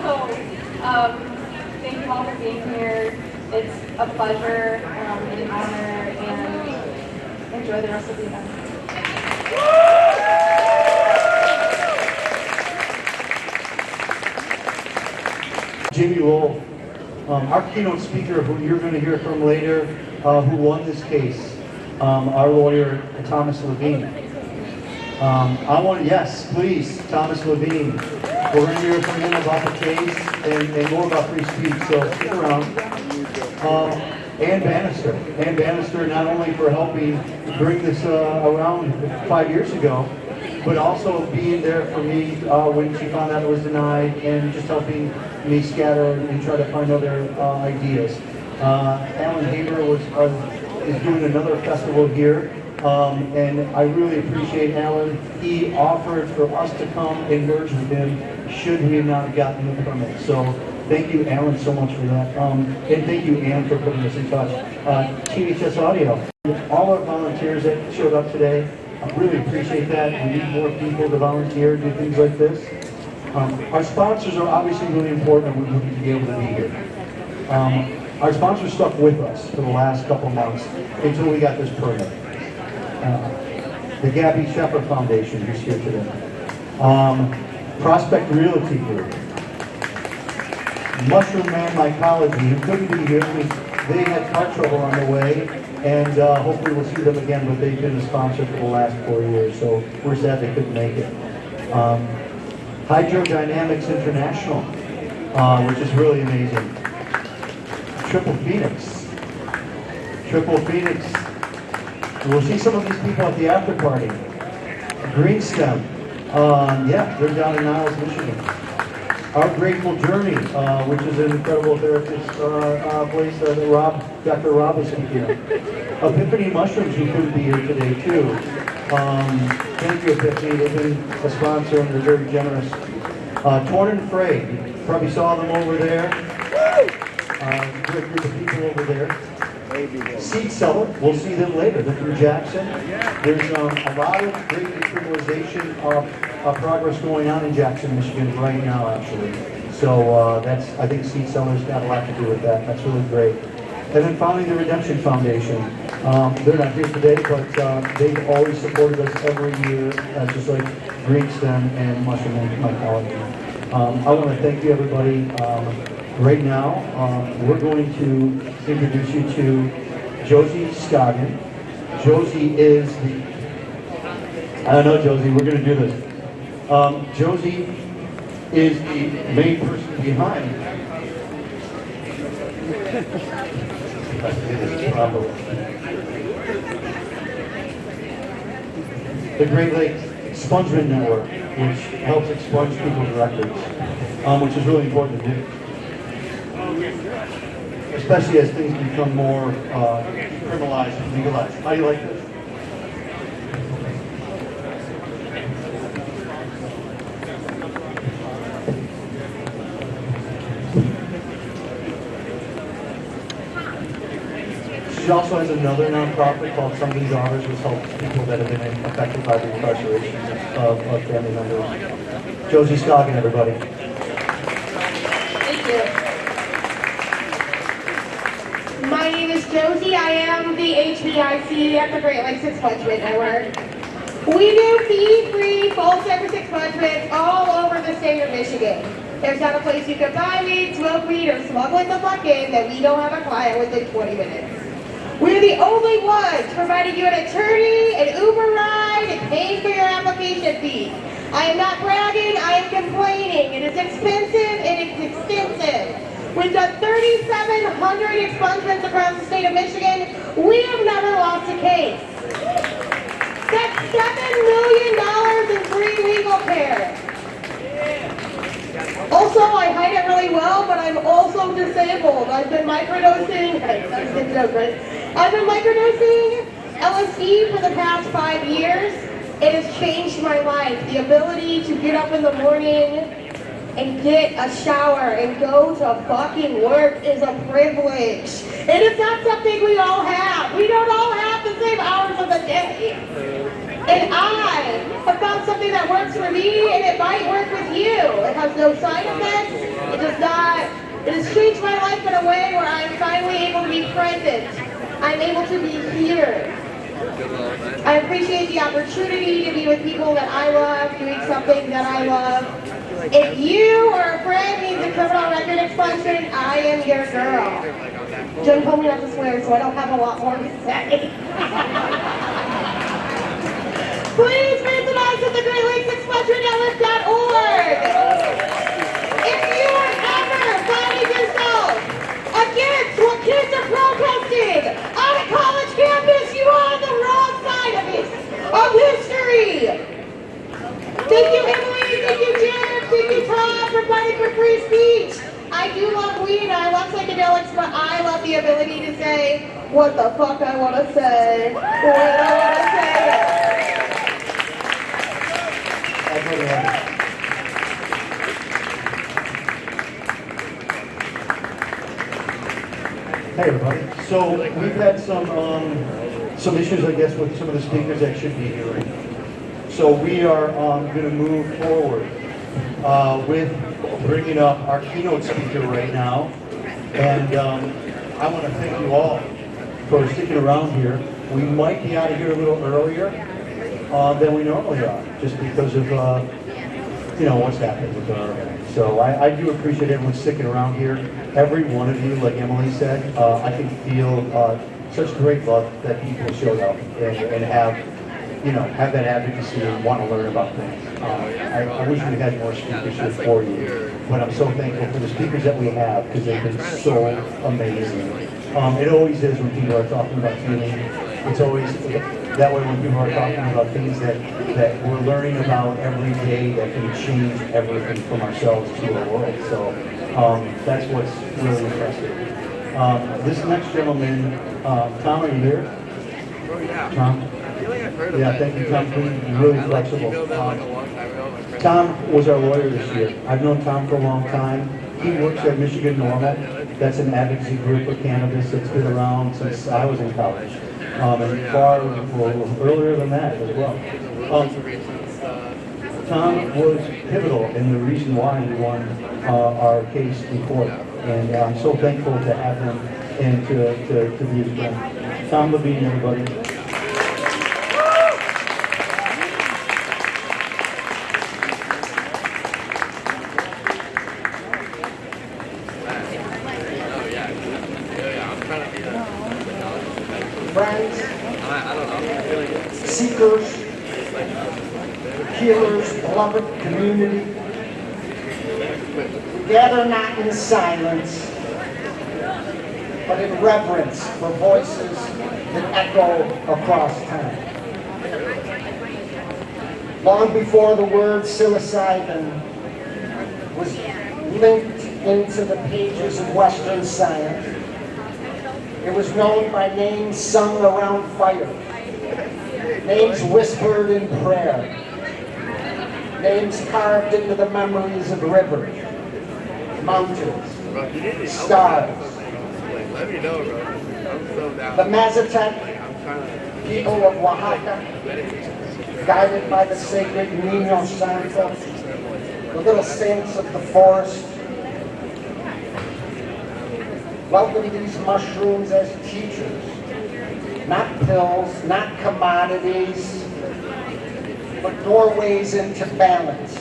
thank you all for being here. It's a pleasure and an honor, and enjoy the rest of the event. Jamie Lowell, our keynote speaker, who you're going to hear from later, who won this case, our lawyer, Thomas Levine. Yes, please, Thomas Levine. We're going to hear from him about the case and more about free speech, so stick around. Ann Bannister, not only for helping bring this around 5 years ago, but also being there for me when she found out it was denied and just helping me scatter and try to find other ideas. Alan Haber is doing another festival here. And I really appreciate Alan. He offered for us to come and merge with him should we not have gotten the permit. So thank you, Alan, so much for that. And thank you, Ann, for putting us in touch. THS Audio, all our volunteers that showed up today, I really appreciate that. We need more people to volunteer, do things like this. Our sponsors are obviously really important and we need to be able to be here. Our sponsors stuck with us for the last couple months until we got this permit. The Gabby Shepard Foundation, who's here today. Prospect Realty Group. Mushroom Man Mycology, who couldn't be here because they had car trouble on the way, and hopefully we'll see them again, but they've been a sponsor for the last 4 years, so we're sad they couldn't make it. Hydrodynamics International, which is really amazing. Triple Phoenix. We'll see some of these people at the after party. Greenstem, they're down in Niles, Michigan. Our Grateful Journey, which is an incredible therapist place that Dr. Rob is here. Epiphany Mushrooms, who couldn't be here today too. Thank you, Epiphany. They've been a sponsor and they're very generous. Torn and Frey, you probably saw them over there. Great group of people over there. Seed Seller, we'll see them later. They're from Jackson. There's a lot of great decriminalization of progress going on in Jackson, Michigan right now, actually. So I think Seed Seller's got a lot to do with that. That's really great. And then finally, the Redemption Foundation. They're not here today, but they've always supported us every year, just like Greenstem and Mushroom Mycology. I want to thank you, everybody. Right now, we're going to introduce you to Josie Scoggin. Josie is the... I don't know, Josie, we're going to do this. Josie is the main person behind the Great Lakes Expungement Network, which helps expunge people's records, which is really important to do. especially as things become more criminalized and legalized. How do you like this? She also has another nonprofit called Somebody's Daughters, which helps people that have been affected by the incarceration of family members. Josie Scoggin, everybody. Thank you. My name is Josie. I am the HBIC at the Great Lakes Expungement Network. We do fee-free full-service expungements all over the state of Michigan. There's not a place you can buy weed, smoke weed, or smuggle it the fuck in that we don't have a client within 20 minutes. We're the only ones providing you an attorney, an Uber ride, and paying for your application fee. I am not bragging, I am complaining. It is expensive and it's extensive. We've done 3,700 expungements across the state of Michigan. We have never lost a case. That's $7 million in free legal care. Also, I hide it really well, but I'm also disabled. I've been microdosing. I've been microdosing LSD for the past 5 years. It has changed my life. The ability to get up in the morning and get a shower and go to fucking work is a privilege. And it's not something we all have. We don't all have the same hours of the day. And I have found something that works for me, and it might work with you. It has no side effects. It does not. It has changed my life in a way where I'm finally able to be present. I'm able to be here. I appreciate the opportunity to be with people that I love, doing something that I love. If you or a friend needs a criminal record expungement, I am your girl. Jen told me not to swear, so I don't have a lot more to say. Please visit us at the GreatLakesExpungementNetwork.org. If you are ever finding yourself against what kids are protesting on a college campus, you are on the wrong side of history. Thank you, Emily. Thank you, Jim. Thank you, Todd, for fighting for free speech. I do love weed and I love psychedelics, but I love the ability to say what the fuck I want to say when I want to say it. Hey everybody. So we've had some issues, I guess, with some of the speakers that should be here. So we are going to move forward with bringing up our keynote speaker right now. And I want to thank you all for sticking around here. We might be out of here a little earlier than we normally are, just because of what's happening with our event. So I do appreciate everyone sticking around here. Every one of you, like Emily said, I can feel such great love that people showed up and have that advocacy and want to learn about things. I wish we had more speakers here for you, but I'm so thankful for the speakers that we have because they've been so amazing. It always is when people are talking about healing. It's always that way when people are talking about things that we're learning about every day that can change everything from ourselves to our world. So that's what's really impressive. This next gentleman, Tom, are you here? Tom? Yeah, thank you, Tom. Really flexible. Tom was our lawyer this year. I've known Tom for a long time. He works at Michigan Normal. That's an advocacy group for cannabis that's been around since I was in college. And far earlier than that as well. Tom was pivotal in the reason why we won our case in court. And I'm so thankful to have him and to be his friend. Tom Levine, everybody. Friends, seekers, healers, beloved community, gather not in silence, but in reverence for voices that echo across time. Long before the word psilocybin was linked into the pages of Western science, It was known by names sung around fire, names whispered in prayer, names carved into the memories of rivers, mountains, stars. The Mazatec people of Oaxaca, guided by the sacred Niño Santo, the little saints of the forest, welcome these mushrooms as teachers, not pills, not commodities, but doorways into balance.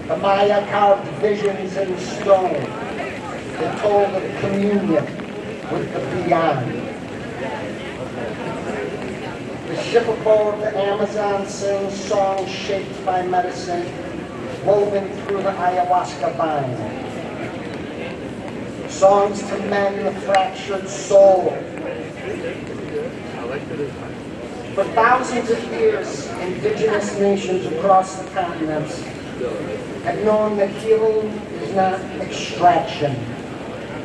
The Maya carved visions in stone that told of communion with the beyond. The Shipibo of the Amazon sings songs shaped by medicine, woven through the ayahuasca vine. Songs to mend the fractured soul. For thousands of years, indigenous nations across the continents have known that healing is not extraction,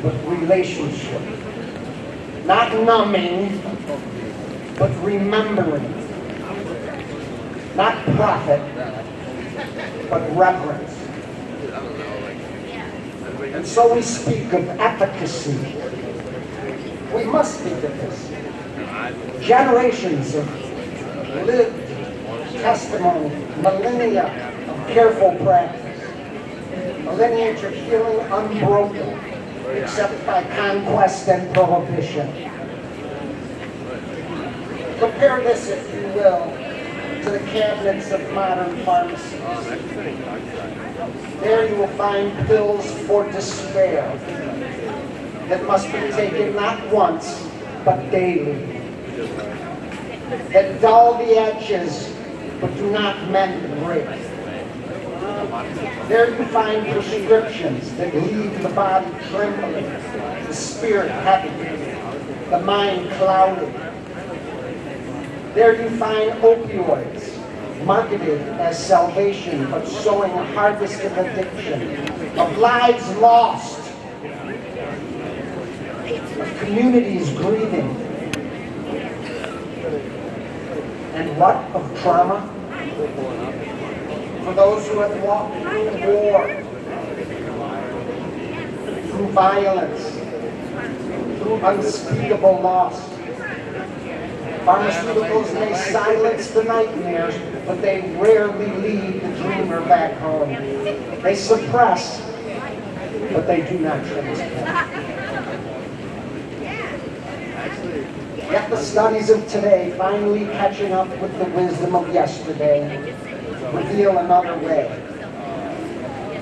but relationship. Not numbing, but remembering. Not profit, but reverence. And so we speak of efficacy. We must speak of this. Generations of lived testimony, millennia of careful practice, a lineage of healing unbroken, except by conquest and prohibition. Compare this, if you will, to the cabinets of modern pharmacies. There you will find pills for despair that must be taken not once, but daily. That dull the edges, but do not mend the break. There you find prescriptions that leave the body trembling, the spirit heavy, the mind clouded. There you find opioids, marketed as salvation, but sowing a harvest of addiction, of lives lost, of communities grieving. And what of trauma? For those who have walked through war, through violence, through unspeakable loss. Pharmaceuticals may silence the nightmares, but they rarely lead the dreamer back home. They suppress, but they do not transform. Yet the studies of today, finally catching up with the wisdom of yesterday, reveal another way.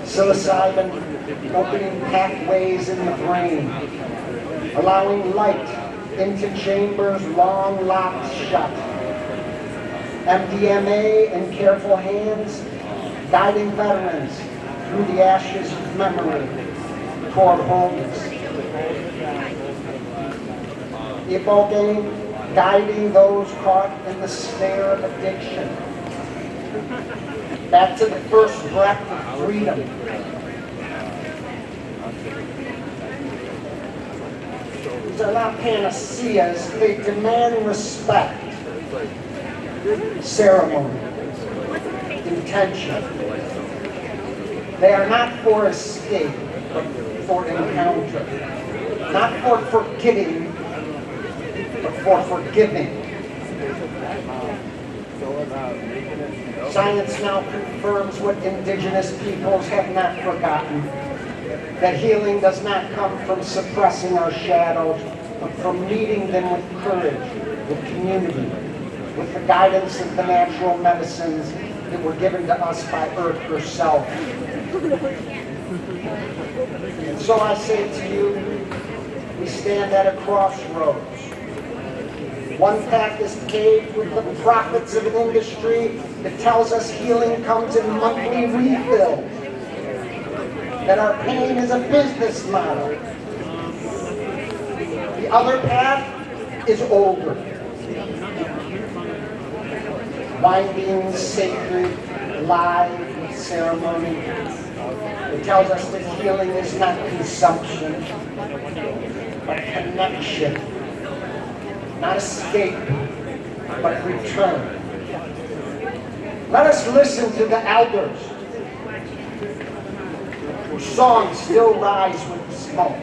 Psilocybin opening pathways in the brain, allowing light into chambers long locked shut. MDMA in careful hands, guiding veterans through the ashes of memory toward wholeness. Ibogaine guiding those caught in the snare of addiction. Back to the first breath of freedom. These are not panaceas, they demand respect, ceremony, intention. They are not for escape, but for encounter. Not for forgetting, but for forgiving. Science now confirms what indigenous peoples have not forgotten, that healing does not come from suppressing our shadows, but from meeting them with courage, with community, with the guidance of the natural medicines that were given to us by Earth herself. And so I say to you, we stand at a crossroads. One path is paved with the profits of an industry that tells us healing comes in monthly refills, that our pain is a business model. The other path is older. Winding, sacred, live with ceremony. It tells us that healing is not consumption, but connection. Not escape, but return. Let us listen to the elders, whose songs still rise with the smoke.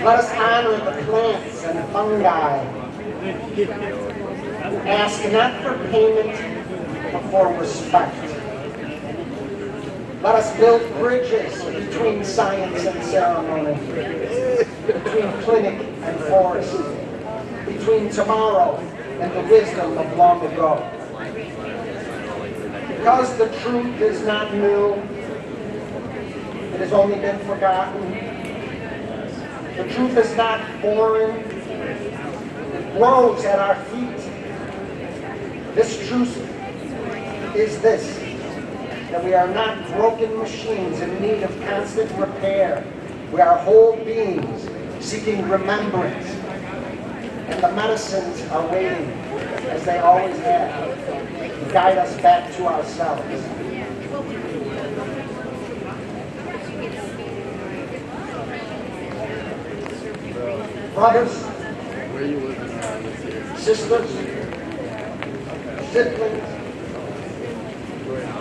Let us honor the plants and fungi who ask not for payment, but for respect. Let us build bridges between science and ceremony, between clinic and forest, between tomorrow and the wisdom of long ago. Because the truth is not new, it has only been forgotten. The truth is not foreign, it grows at our feet. This truth is this, that we are not broken machines in need of constant repair. We are whole beings seeking remembrance. And the medicines are waiting, as they always have, to guide us back to ourselves. Brothers, sisters, siblings,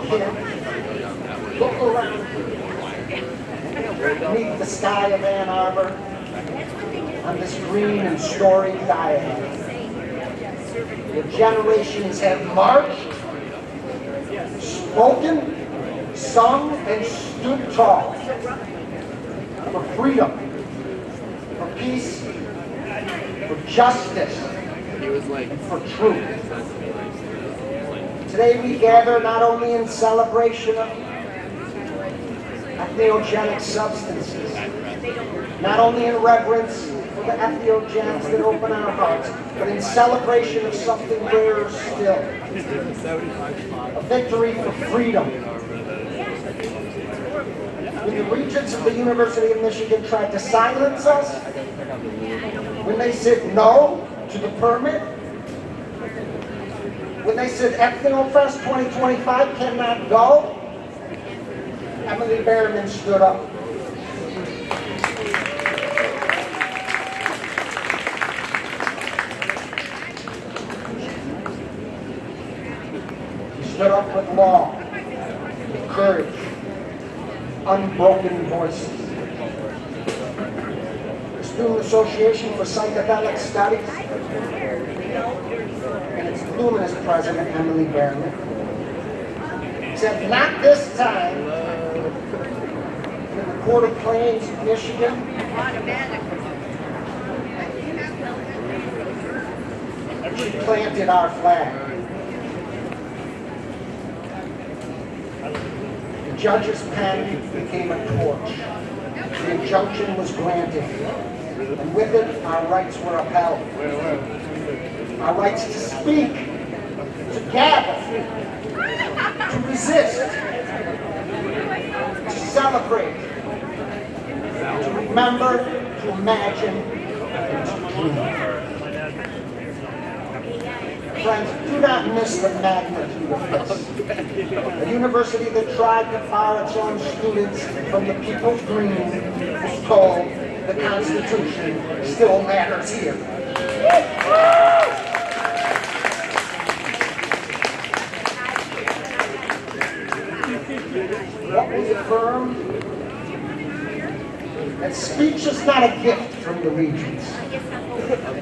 kids, look around. Beneath the sky of Ann Arbor, on this green and storied diamond, where generations have marched, spoken, sung, and stood tall for freedom, for peace, for justice, and for truth. Today we gather not only in celebration of entheogenic substances, not only in reverence for the entheogens that open our hearts, but in celebration of something rarer still, a victory for freedom. When the regents of the University of Michigan tried to silence us, when they said no to the permit, when they said Entheofest 2025 cannot go, Emily Behrman stood up. She stood up with law, with courage, unbroken voices. The Student Association for Psychedelic Studies and its luminous president, Emily Behrman, said, not this time. In the Court of Claims, Michigan, she planted our flag. The judge's pen became a torch. The injunction was granted. And with it, our rights were upheld. Our rights to speak, to gather, to resist, to celebrate, to remember, to imagine, and to dream. Friends, do not miss the magnitude of this. A university that tried to bar its own students from the people's dream was told the Constitution still matters here. What we affirm, that speech is not a gift from the regents.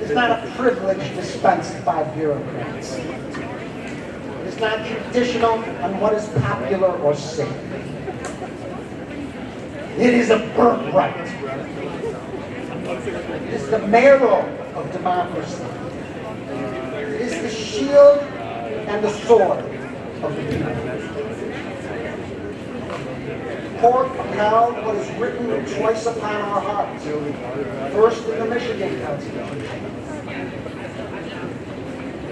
It's not a privilege dispensed by bureaucrats. It's not conditional on what is popular or safe. It is a birthright. It is the marrow of democracy. It is the shield and the sword of the people. Court upheld what is written twice upon our hearts. First in the Michigan Constitution.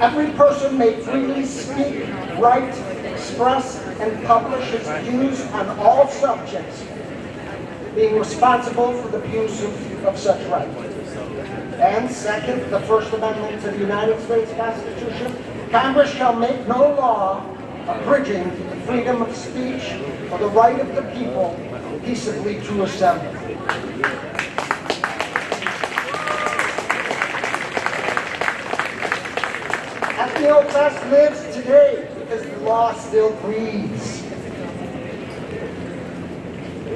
Every person may freely speak, write, express, and publish his views on all subjects, being responsible for the abuse of such rights. And second, the First Amendment to the United States Constitution, Congress shall make no law abridging the freedom of speech or the right of the people peaceably to assemble. Entheofest lives today because the law still breathes.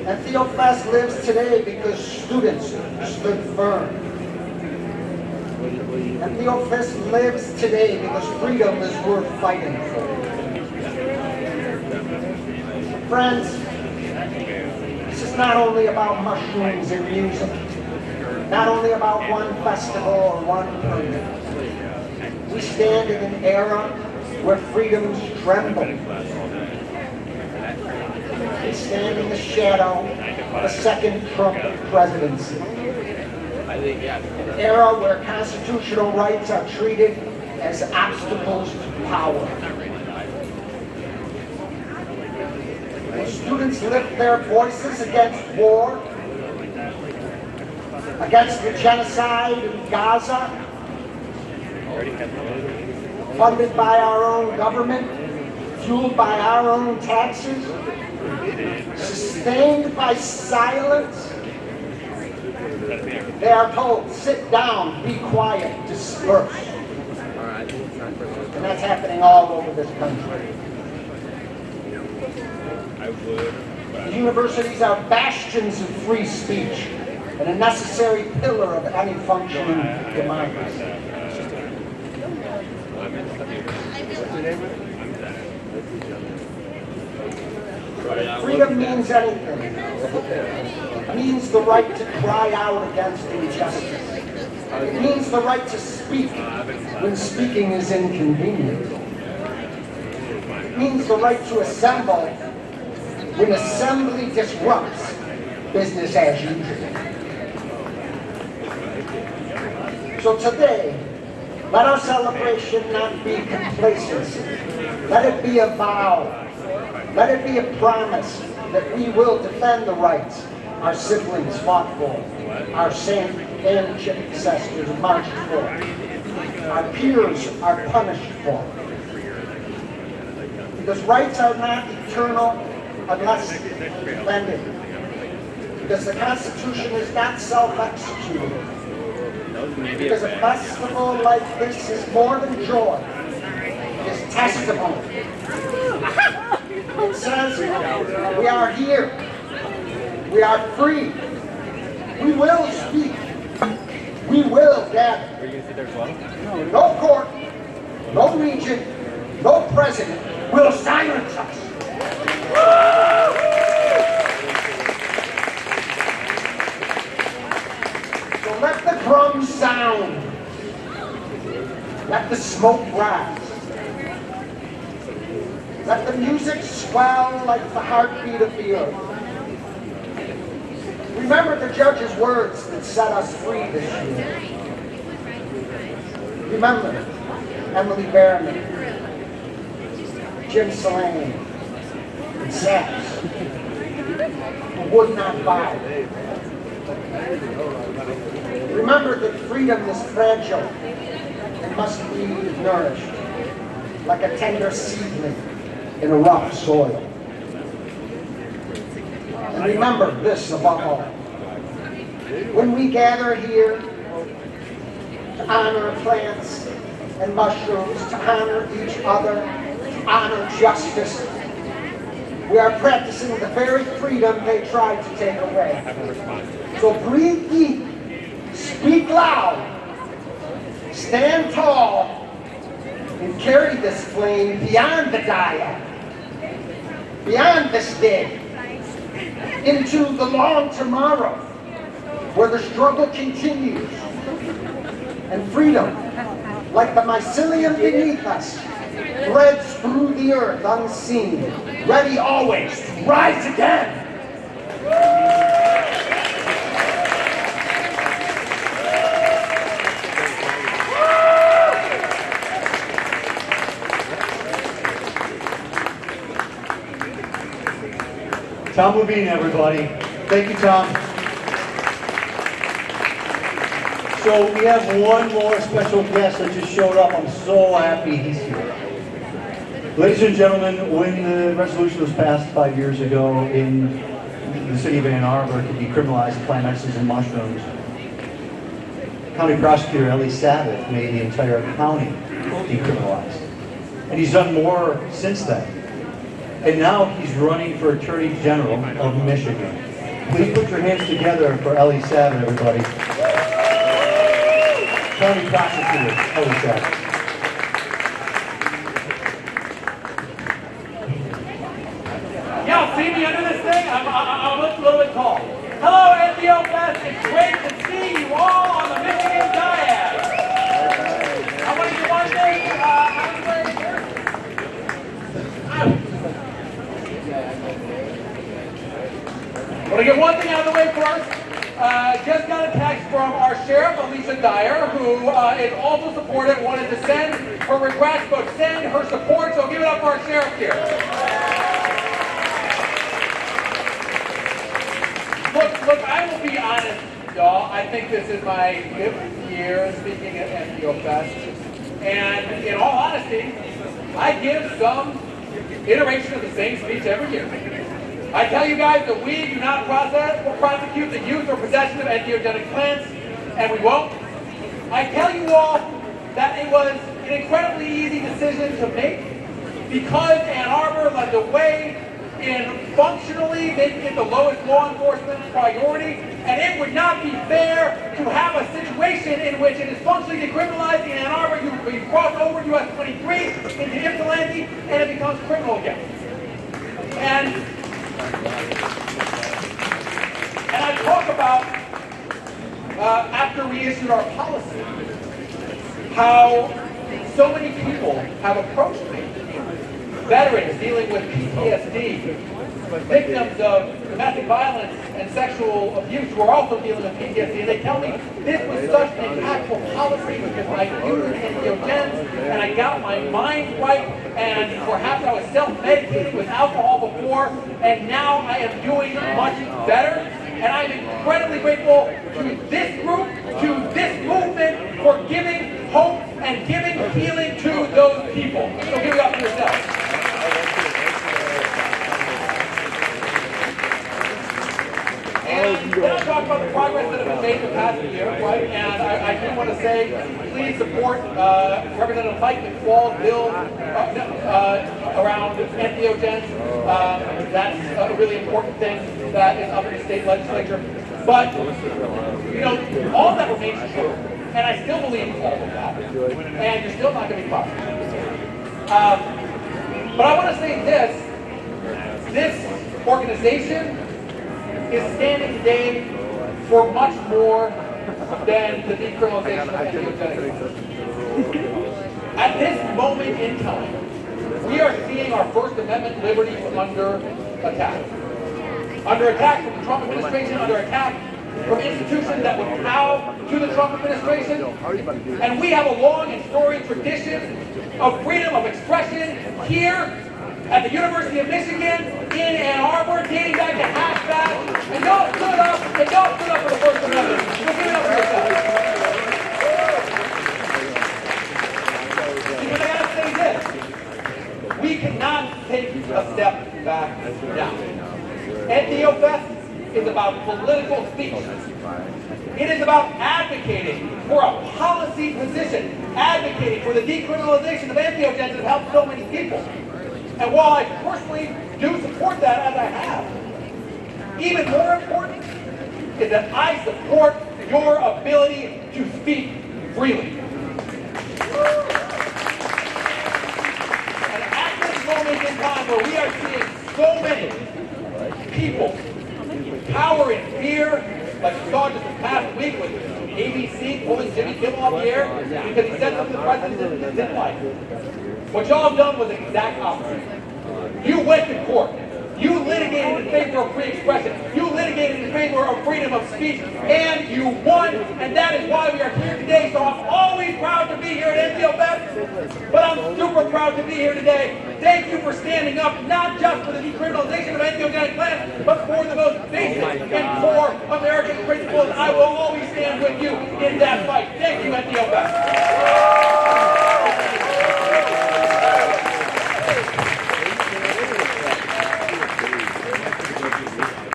Entheofest lives today because students stood firm. Entheofest lives today because freedom is worth fighting for. Friends, this is not only about mushrooms and music, not only about one festival or one permit. We stand in an era where freedoms tremble. We stand in the shadow of a second Trump presidency. An era where constitutional rights are treated as obstacles to power. When students lift their voices against war, against the genocide in Gaza, funded by our own government, fueled by our own taxes, sustained by silence, they are told, sit down, be quiet, disperse. And that's happening all over this country. The universities are bastions of free speech and a necessary pillar of any functioning democracy. Freedom means anything. It means the right to cry out against injustice. It means the right to speak when speaking is inconvenient. It means the right to assemble when assembly disrupts business as usual. So today, let our celebration not be complacency. Let it be a vow. Let it be a promise that we will defend the rights our siblings fought for, our ancestors marched for, our peers are punished for. Because rights are not eternal unless defended. Because the Constitution is not self-executing. Because a festival like this is more than joy. It is testimony. It says, we are here. We are free. We will speak. We will gather. No court, no regent, no president will silence us. So let the drums sound. Let the smoke rise. Let the music swell like the heartbeat of the earth. Remember the judge's words that set us free this year. Remember Emily Behrman, Jim Salane, and Sachs, who would not bow. Remember that freedom is fragile and must be nourished like a tender seedling in a rough soil. And remember this above all. When we gather here to honor plants and mushrooms, to honor each other, to honor justice, we are practicing the very freedom they tried to take away. So breathe deep, speak loud, stand tall, and carry this flame beyond the dyad, beyond this day, into the long tomorrow, where the struggle continues, and freedom, like the mycelium beneath us, threads through the earth unseen, ready always to rise again. Tom Levine, everybody. Thank you, Tom. So we have one more special guest that just showed up. I'm so happy he's here. Ladies and gentlemen, when the resolution was passed 5 years ago in the city of Ann Arbor to decriminalize plant medicines and mushrooms, County Prosecutor Ellie Sabbath made the entire county decriminalized. And he's done more since then. And now he's running for Attorney General of Michigan. Please put your hands together for Ellie Sabbath, everybody. County Prosecutor Ellie Sabbath. Y'all see me under this thing? I'm a little bit tall. Hello, Entheofest. It's great to see you all on the Michigan Diad. I want to do one thing. I want to get one thing out of the way first. Just got a text from our sheriff, Alicia Dyer, who is also supportive, wanted to send her request, but send her support, so give it up for our sheriff here. Look, I will be honest, y'all. I think this is my 5th year speaking at Entheofest. And in all honesty, I give some iteration of the same speech every year. I tell you guys that we do not prosecute the use or possession of entheogenic plants, and we won't. I tell you all that it was an incredibly easy decision to make because Ann Arbor led the way in functionally making it the lowest law enforcement priority, and it would not be fair to have a situation in which it is functionally decriminalized in Ann Arbor, you cross over US 23 into Ypsilanti, and it becomes criminal again. And I talk about, after we issued our policy, how so many people have approached me, veterans dealing with PTSD, victims of domestic violence and sexual abuse who are also dealing with PTSD, and they tell me this was such an impactful policy because I used entheogens and I got my mind right, and perhaps I was self-medicating with alcohol before, and now I am doing much better. And I'm incredibly grateful to this group, to this movement, for giving hope and giving healing to those people. So give it up for yourselves. And then I talk about the progress that has been made in the past year, right? And I do want to say, please support Representative Mike McFall's bill around entheogens. That's a really important thing that is up in the state legislature. But, you know, all of that remains true. And I still believe all of that. And you're still not going to be prosecuted. But I want to say this organization is standing today for much more than the decriminalization of entheogenics. At this moment in time, we are seeing our First Amendment liberties under attack. Under attack from the Trump administration, under attack from institutions that would bow to the Trump administration. And we have a long and storied tradition of freedom of expression here at the University of Michigan, in Ann Arbor, dating back to Hatchback. And y'all stood up for the First Amendment. So give it up for yourselves. Because I gotta say this, we cannot take a step back now. Entheofest is about political speech. It is about advocating for a policy position, advocating for the decriminalization of entheogens that helps so many people. And while I personally do support that, as I have, even more important is that I support your ability to speak freely. And at this moment in time where we are seeing so many people cower in fear, like we saw just this past week with ABC pulling Jimmy Kimmel off the air because he said something the president didn't like. What y'all have done was the exact opposite. You went to court. You litigated in favor of free expression. You litigated in favor of freedom of speech, and you won, and that is why we are here today. So I'm always proud to be here at Entheofest, but I'm super proud to be here today. Thank you for standing up, not just for the decriminalization of entheogenic plants, but for the most basic and core American principles. I will always stand with you in that fight. Thank you, Entheofest.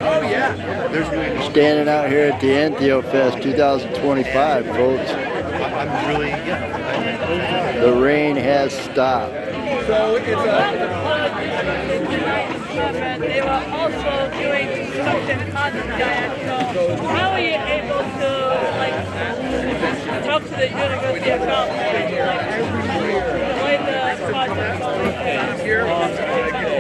Oh yeah. Standing out here at the Entheofest 2025, folks. I'm really, yeah. The rain has stopped. So it's they were also doing construction on the giant. So how are you able to talk to the university about the way the project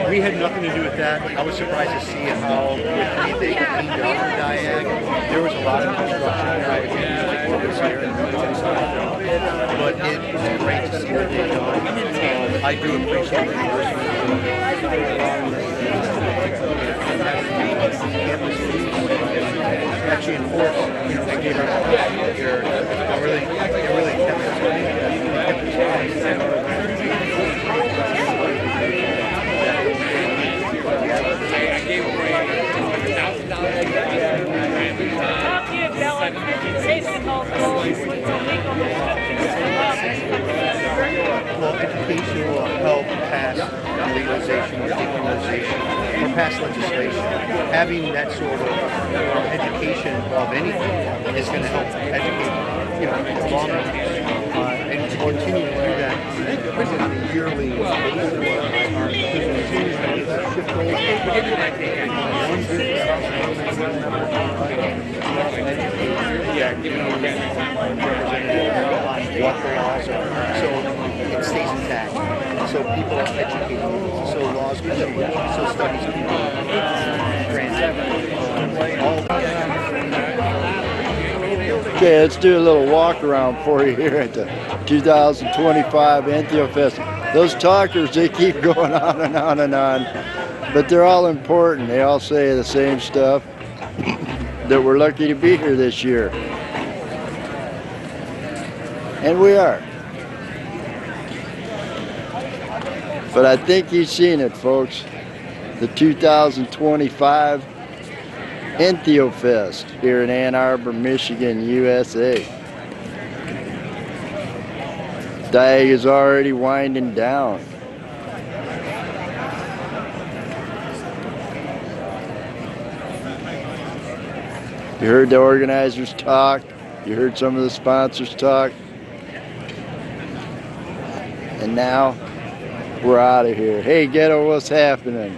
we had nothing to do with that. I was surprised to see how quickly they cleaned up the diag. There was a lot of construction but it was great to see what they've done. I do appreciate the actually enforced, they gave us here. It really kept us Well, education will help pass legalization or decriminalization or pass legislation. Having that sort of education of anything is going to help educate lawmakers and to continue to do that on a yearly what the laws are, so it stays intact. So people are educated, so laws can change, so studies can Okay, let's do a little walk around for you here at the 2025 Entheofest. Those talkers, they keep going on and on and on, but they're all important. They all say the same stuff, that we're lucky to be here this year. And we are. But I think you've seen it, folks. The 2025 Entheofest here in Ann Arbor, Michigan, USA. Diag is already winding down. You heard the organizers talk. You heard some of the sponsors talk. And now we're out of here. Hey, Ghetto, what's happening?